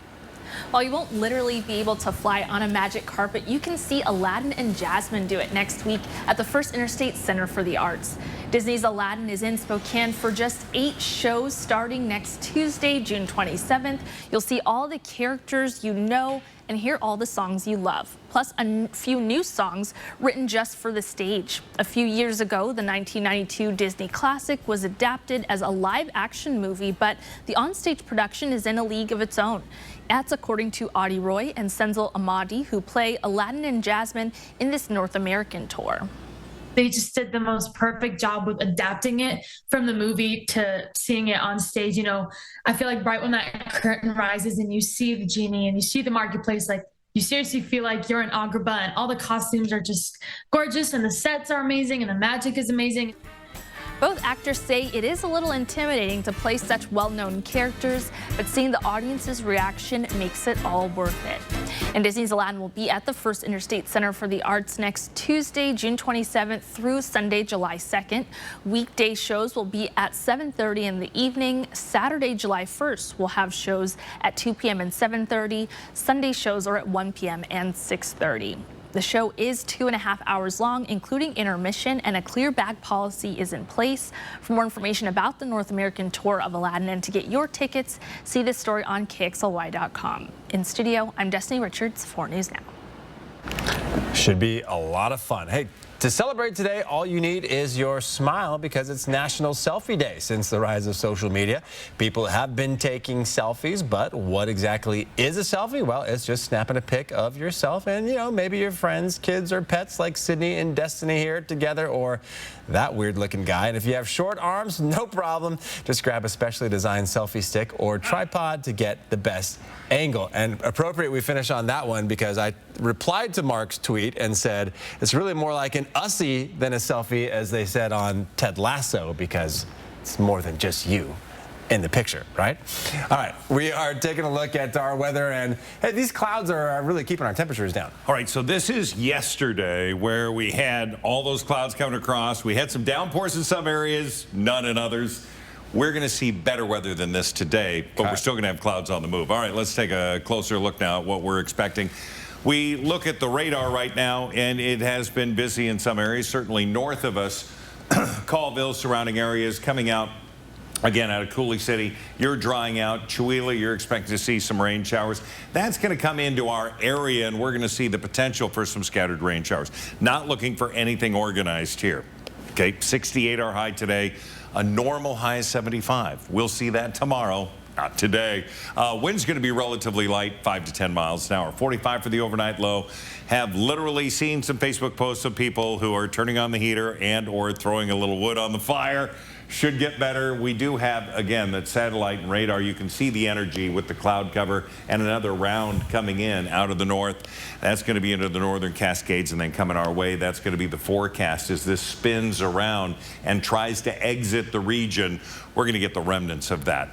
While you won't literally be able to fly on a magic carpet, you can see Aladdin and Jasmine do it next week at the First Interstate Center for the Arts. Disney's Aladdin is in Spokane for just 8 shows starting next Tuesday, June 27th. You'll see all the characters you know and hear all the songs you love, plus a few new songs written just for the stage. A few years ago, the 1992 Disney classic was adapted as a live-action movie, but the onstage production is in a league of its own. That's according to Audie Roy and Senzel Ahmadi, who play Aladdin and Jasmine in this North American tour. They just did the most perfect job with adapting it from the movie to seeing it on stage. You know, I feel like right when that curtain rises and you see the genie and you see the marketplace, like you seriously feel like you're in Agrabah and all the costumes are just gorgeous and the sets are amazing and the magic is amazing. Both actors say it is a little intimidating to play such well-known characters, but seeing the audience's reaction makes it all worth it. And Disney's Aladdin will be at the First Interstate Center for the Arts next Tuesday, June 27th through Sunday, July 2nd. Weekday shows will be at 7:30 in the evening. Saturday, July 1st, we'll have shows at 2 p.m. and 7:30. Sunday shows are at 1 p.m. and 6:30. The show is 2.5 hours long, including intermission, and a clear bag policy is in place. For more information about the North American tour of Aladdin and to get your tickets, see this story on KXLY.com. In studio, I'm Destiny Richards, 4 News Now. Should be a lot of fun. Hey, to celebrate today, all you need is your smile because it's National Selfie Day. Since the rise of social media, people have been taking selfies, but what exactly is a selfie? Well, it's just snapping a pic of yourself and, you know, maybe your friends, kids, or pets like Sydney and Destiny here together, or that weird-looking guy. And if you have short arms, no problem. Just grab a specially designed selfie stick or tripod to get the best angle. And appropriate we finish on that one because I replied to Mark's tweet and said it's really more like an Ussie than a selfie, as they said on Ted Lasso, because it's more than just you in the picture, right? All right, we are taking a look at our weather, and hey, these clouds are really keeping our temperatures down. All right, so this is yesterday where we had all those clouds coming across. We had some downpours in some areas, none in others. We're going to see better weather than this today, but we're still going to have clouds on the move. All right, let's take a closer look now at what we're expecting. We look at the radar right now, and it has been busy in some areas, certainly north of us. Colville, surrounding areas coming out again out of Coulee City. You're drying out. Chewelah, you're expecting to see some rain showers. That's going to come into our area, and we're going to see the potential for some scattered rain showers. Not looking for anything organized here. Okay, 68 our high today. A normal high is 75. We'll see that tomorrow. Not today. Wind's going to be relatively light, 5 to 10 miles an hour. 45 for the overnight low. Have literally seen some Facebook posts of people who are turning on the heater and or throwing a little wood on the fire. Should get better. We do have, again, that satellite and radar. You can see the energy with the cloud cover and another round coming in out of the north. That's going to be into the northern Cascades and then coming our way. That's going to be the forecast as this spins around and tries to exit the region. We're going to get the remnants of that.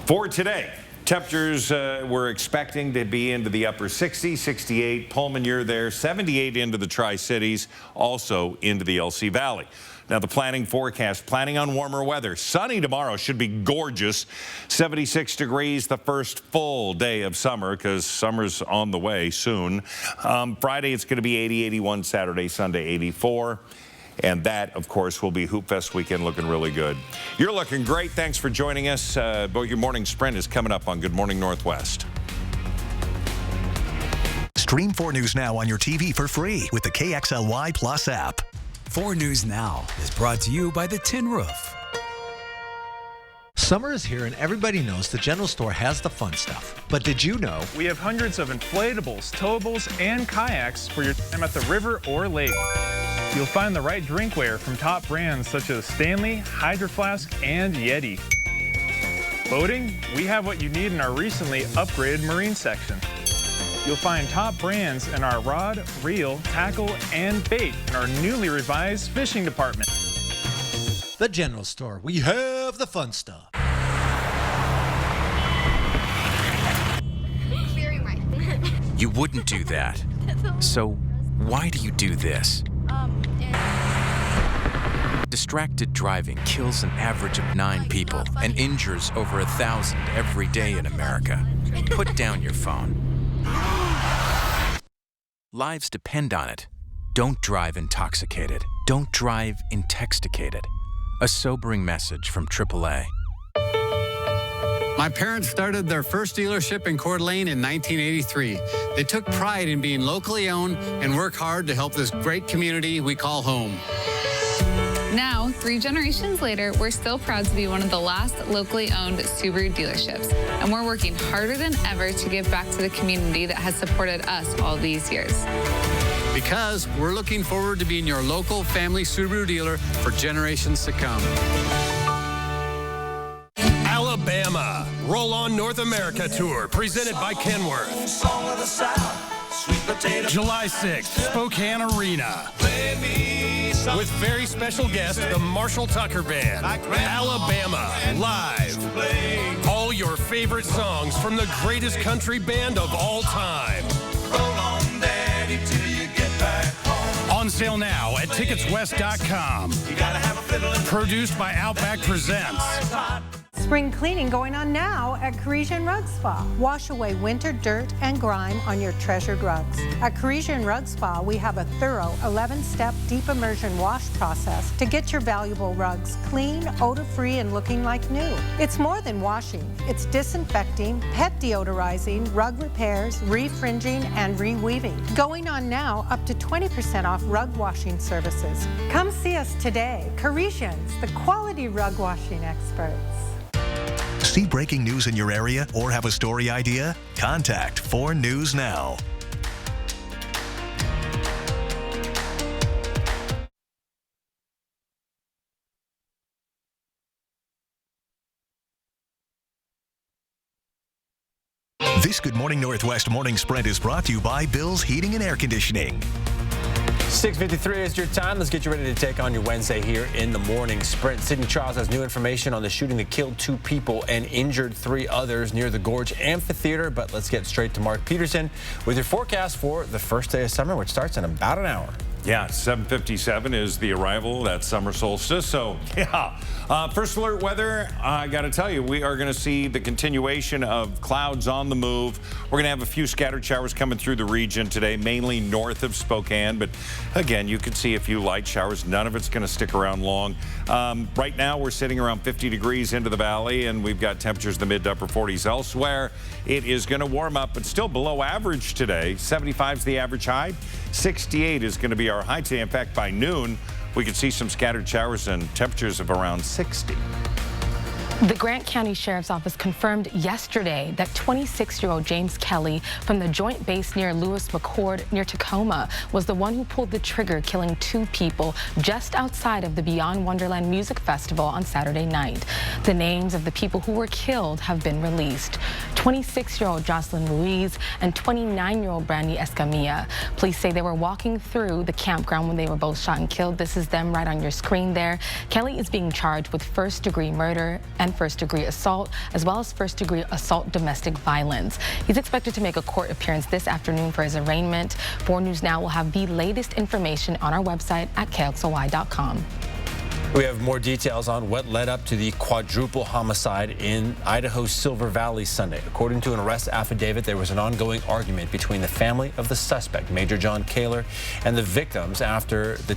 For today, temperatures we're expecting to be into the upper 60s, 68, Pullman, you're there, 78 into the Tri-Cities, also into the LC Valley. Now the planning forecast, planning on warmer weather. Sunny tomorrow, should be gorgeous. 76 degrees, the first full day of summer because summer's on the way soon. Friday, it's going to be 80, 81, Saturday, Sunday, 84. And that, of course, will be Hoop Fest weekend looking really good. You're looking great. Thanks for joining us. Your morning sprint is coming up on Good Morning Northwest. Stream 4 News Now on your TV for free with the KXLY Plus app. 4 News Now is brought to you by the Tin Roof. Summer is here and everybody knows the General Store has the fun stuff. But did you know? We have hundreds of inflatables, towables, and kayaks for your time at the river or lake. You'll find the right drinkware from top brands such as Stanley, Hydro Flask, and Yeti. Boating, we have what you need in our recently upgraded marine section. You'll find top brands in our rod, reel, tackle, and bait in our newly revised fishing department. The General Store. We have the fun stuff. Very right. You wouldn't do that. So why do you do this? Distracted driving kills an average of 9 people and injures over 1,000 every day in America. Put down your phone. Lives depend on it. Don't drive intoxicated. Don't drive intoxicated. A sobering message from AAA. My parents started their first dealership in Coeur d'Alene in 1983. They took pride in being locally owned and work hard to help this great community we call home. Now, 3 generations later, we're still proud to be one of the last locally owned Subaru dealerships, and we're working harder than ever to give back to the community that has supported us all these years. Because we're looking forward to being your local family Subaru dealer for generations to come. Alabama, Roll On North America Tour, presented by Kenworth. July 6th, Spokane Arena. With very special guest, the Marshall Tucker Band. Alabama, live. All your favorite songs from the greatest country band of all time. On sale now at ticketswest.com. Produced by Outback Presents. Spring cleaning going on now at Parisian Rug Spa. Wash away winter dirt and grime on your treasured rugs. At Parisian Rug Spa, we have a thorough 11-step deep immersion wash process to get your valuable rugs clean, odor-free, and looking like new. It's more than washing. It's disinfecting, pet deodorizing, rug repairs, refringing, and reweaving. Going on now, up to 20% off rug washing services. Come see us today. Parisians, the quality rug washing experts. See breaking news in your area or have a story idea? Contact 4 News Now. This Good Morning Northwest Morning Sprint is brought to you by Bill's Heating and Air Conditioning. 6:53 is your time. Let's get you ready to take on your Wednesday here in the morning sprint. Sydney Charles has new information on the shooting that killed 2 people and injured 3 others near the Gorge Amphitheater. But let's get straight to Mark Peterson with your forecast for the first day of summer, which starts in about an hour. Yeah, 7:57 is the arrival, that summer solstice. So, yeah, first alert weather, I got to tell you, we are going to see the continuation of clouds on the move. We're going to have a few scattered showers coming through the region today, mainly north of Spokane. But again, you can see a few light showers. None of it's going to stick around long. Right now, we're sitting around 50 degrees into the valley, and we've got temperatures in the mid to upper 40s elsewhere. It is going to warm up, but still below average today. 75 is the average high. 68 is going to be our high today. In fact, by noon, we could see some scattered showers and temperatures of around 60. The Grant County Sheriff's Office confirmed yesterday that 26-year-old James Kelly from the Joint Base near Lewis McChord near Tacoma was the one who pulled the trigger, killing 2 people just outside of the Beyond Wonderland Music Festival on Saturday night. The names of the people who were killed have been released. 26-year-old Jocelyn Ruiz and 29-year-old Brandy Escamilla. Police say they were walking through the campground when they were both shot and killed. This is them right on your screen there. Kelly is being charged with first-degree murder and first-degree assault, as well as first-degree assault domestic violence. He's expected to make a court appearance this afternoon for his arraignment. 4 News Now will have the latest information on our website at KXLY.com. We have more details on what led up to the quadruple homicide in Idaho's Silver Valley Sunday. According to an arrest affidavit, there was an ongoing argument between the family of the suspect, Major John Kaler, and the victims after the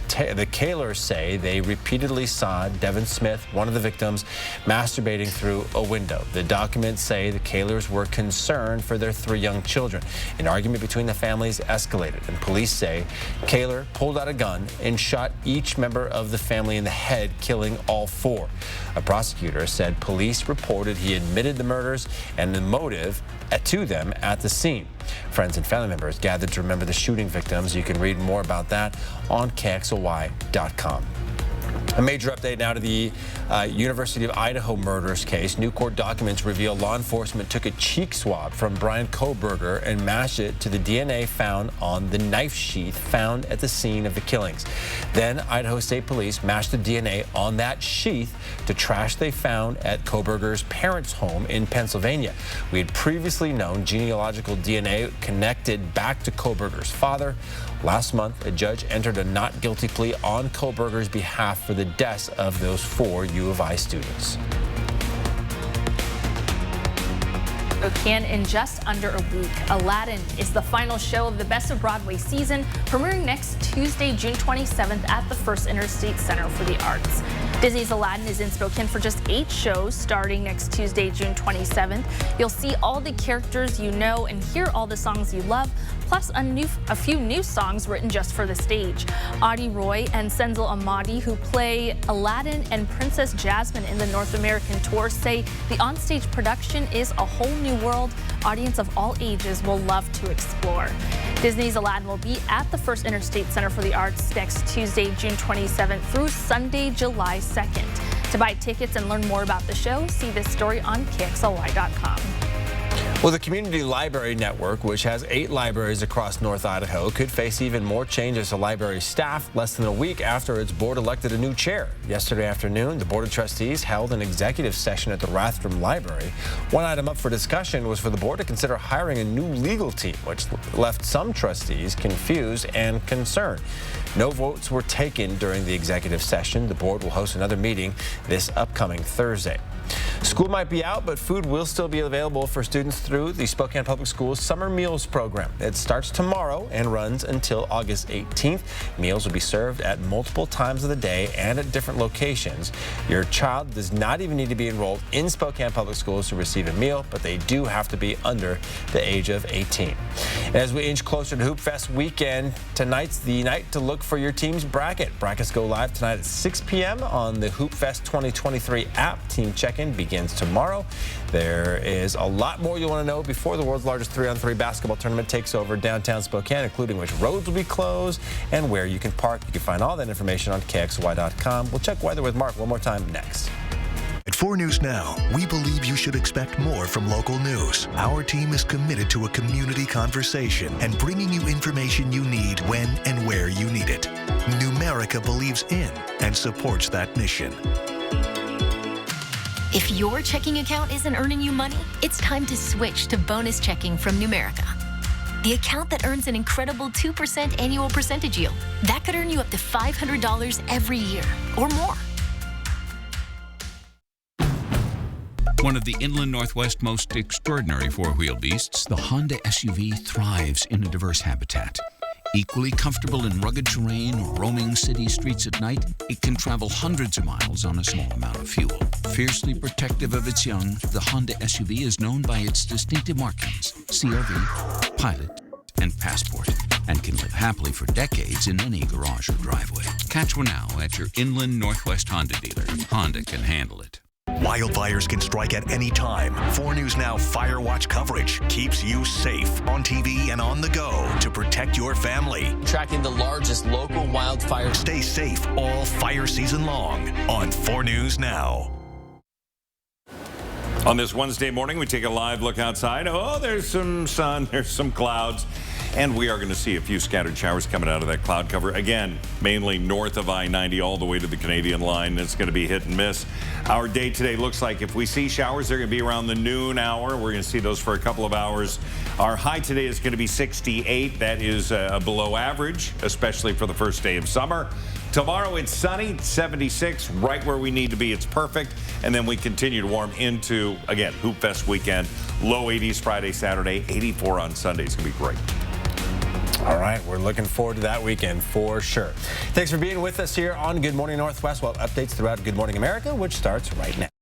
Kalers say they repeatedly saw Devin Smith, one of the victims, masturbating through a window. The documents say the Kalers were concerned for their 3 young children. An argument between the families escalated, and police say Kaler pulled out a gun and shot each member of the family in the head, killing all 4. A prosecutor said police reported he admitted the murders and the motive to them at the scene. Friends and family members gathered to remember the shooting victims. You can read more about that on KXLY.com. A major update now to the University of Idaho murders case. New court documents reveal law enforcement took a cheek swab from Brian Kohberger and matched it to the DNA found on the knife sheath found at the scene of the killings. Then Idaho State Police matched the DNA on that sheath to trash they found at Kohberger's parents' home in Pennsylvania. We had previously known genealogical DNA connected back to Kohberger's father. Last month, a judge entered a not guilty plea on Kohberger's behalf for the deaths of those 4 U of I students. Spokane in just under a week. Aladdin is the final show of the Best of Broadway season, premiering next Tuesday, June 27th at the First Interstate Center for the Arts. Disney's Aladdin is in Spokane for just 8 shows starting next Tuesday, June 27th. You'll see all the characters you know and hear all the songs you love, plus a few new songs written just for the stage. Audie Roy and Senzel Ahmadi, who play Aladdin and Princess Jasmine in the North American tour, say the onstage production is a whole new world audience of all ages will love to explore. Disney's Aladdin will be at the First Interstate Center for the Arts next Tuesday, June 27th through Sunday, July 2nd. To buy tickets and learn more about the show, see this story on KXLY.com. Well, the Community Library Network, which has 8 libraries across North Idaho, could face even more changes to library staff less than a week after its board elected a new chair. Yesterday afternoon, the Board of Trustees held an executive session at the Rathdrum Library. One item up for discussion was for the board to consider hiring a new legal team, which left some trustees confused and concerned. No votes were taken during the executive session. The board will host another meeting this upcoming Thursday. School might be out, but food will still be available for students through the Spokane Public Schools Summer Meals Program. It starts tomorrow and runs until August 18th. Meals will be served at multiple times of the day and at different locations. Your child does not even need to be enrolled in Spokane Public Schools to receive a meal, but they do have to be under the age of 18. And as we inch closer to Hoop Fest weekend, tonight's the night to look for your team's bracket. Brackets go live tonight at 6 p.m. on the Hoop Fest 2023 app. Team check-in begins tomorrow. There is a lot more you'll want to know before the world's largest 3-on-3 basketball tournament takes over downtown Spokane, including which roads will be closed and where you can park. You can find all that information on KXLY.com. We'll check weather with Mark one more time next. At 4 News Now, we believe you should expect more from local news. Our team is committed to a community conversation and bringing you information you need when and where you need it. Numerica believes in and supports that mission. If your checking account isn't earning you money, it's time to switch to bonus checking from Numerica. The account that earns an incredible 2% annual percentage yield. That could earn you up to $500 every year or more. One of the Inland Northwest's most extraordinary four-wheel beasts, the Honda SUV thrives in a diverse habitat. Equally comfortable in rugged terrain or roaming city streets at night, it can travel hundreds of miles on a small amount of fuel. Fiercely protective of its young, the Honda SUV is known by its distinctive markings, CR-V, Pilot, and Passport, and can live happily for decades in any garage or driveway. Catch one now at your Inland Northwest Honda dealer. Honda can handle it. Wildfires can strike at any time. 4 News Now Fire Watch coverage keeps you safe on TV and on the go to protect your family. Tracking the largest local wildfire. Stay safe all fire season long on 4 News Now. On this Wednesday morning, we take a live look outside. Oh, there's some sun, there's some clouds, and we are going to see a few scattered showers coming out of that cloud cover. Again, mainly north of I-90 all the way to the Canadian line. It's going to be hit and miss. Our day today looks like if we see showers, they're going to be around the noon hour. We're going to see those for a couple of hours. Our high today is going to be 68. That is below average, especially for the first day of summer. Tomorrow it's sunny, 76, right where we need to be. It's perfect. And then we continue to warm into, again, Hoop Fest weekend. Low 80s Friday, Saturday, 84 on Sunday. It's going to be great. All right, we're looking forward to that weekend for sure. Thanks for being with us here on Good Morning Northwest. We'll have updates throughout Good Morning America, which starts right now.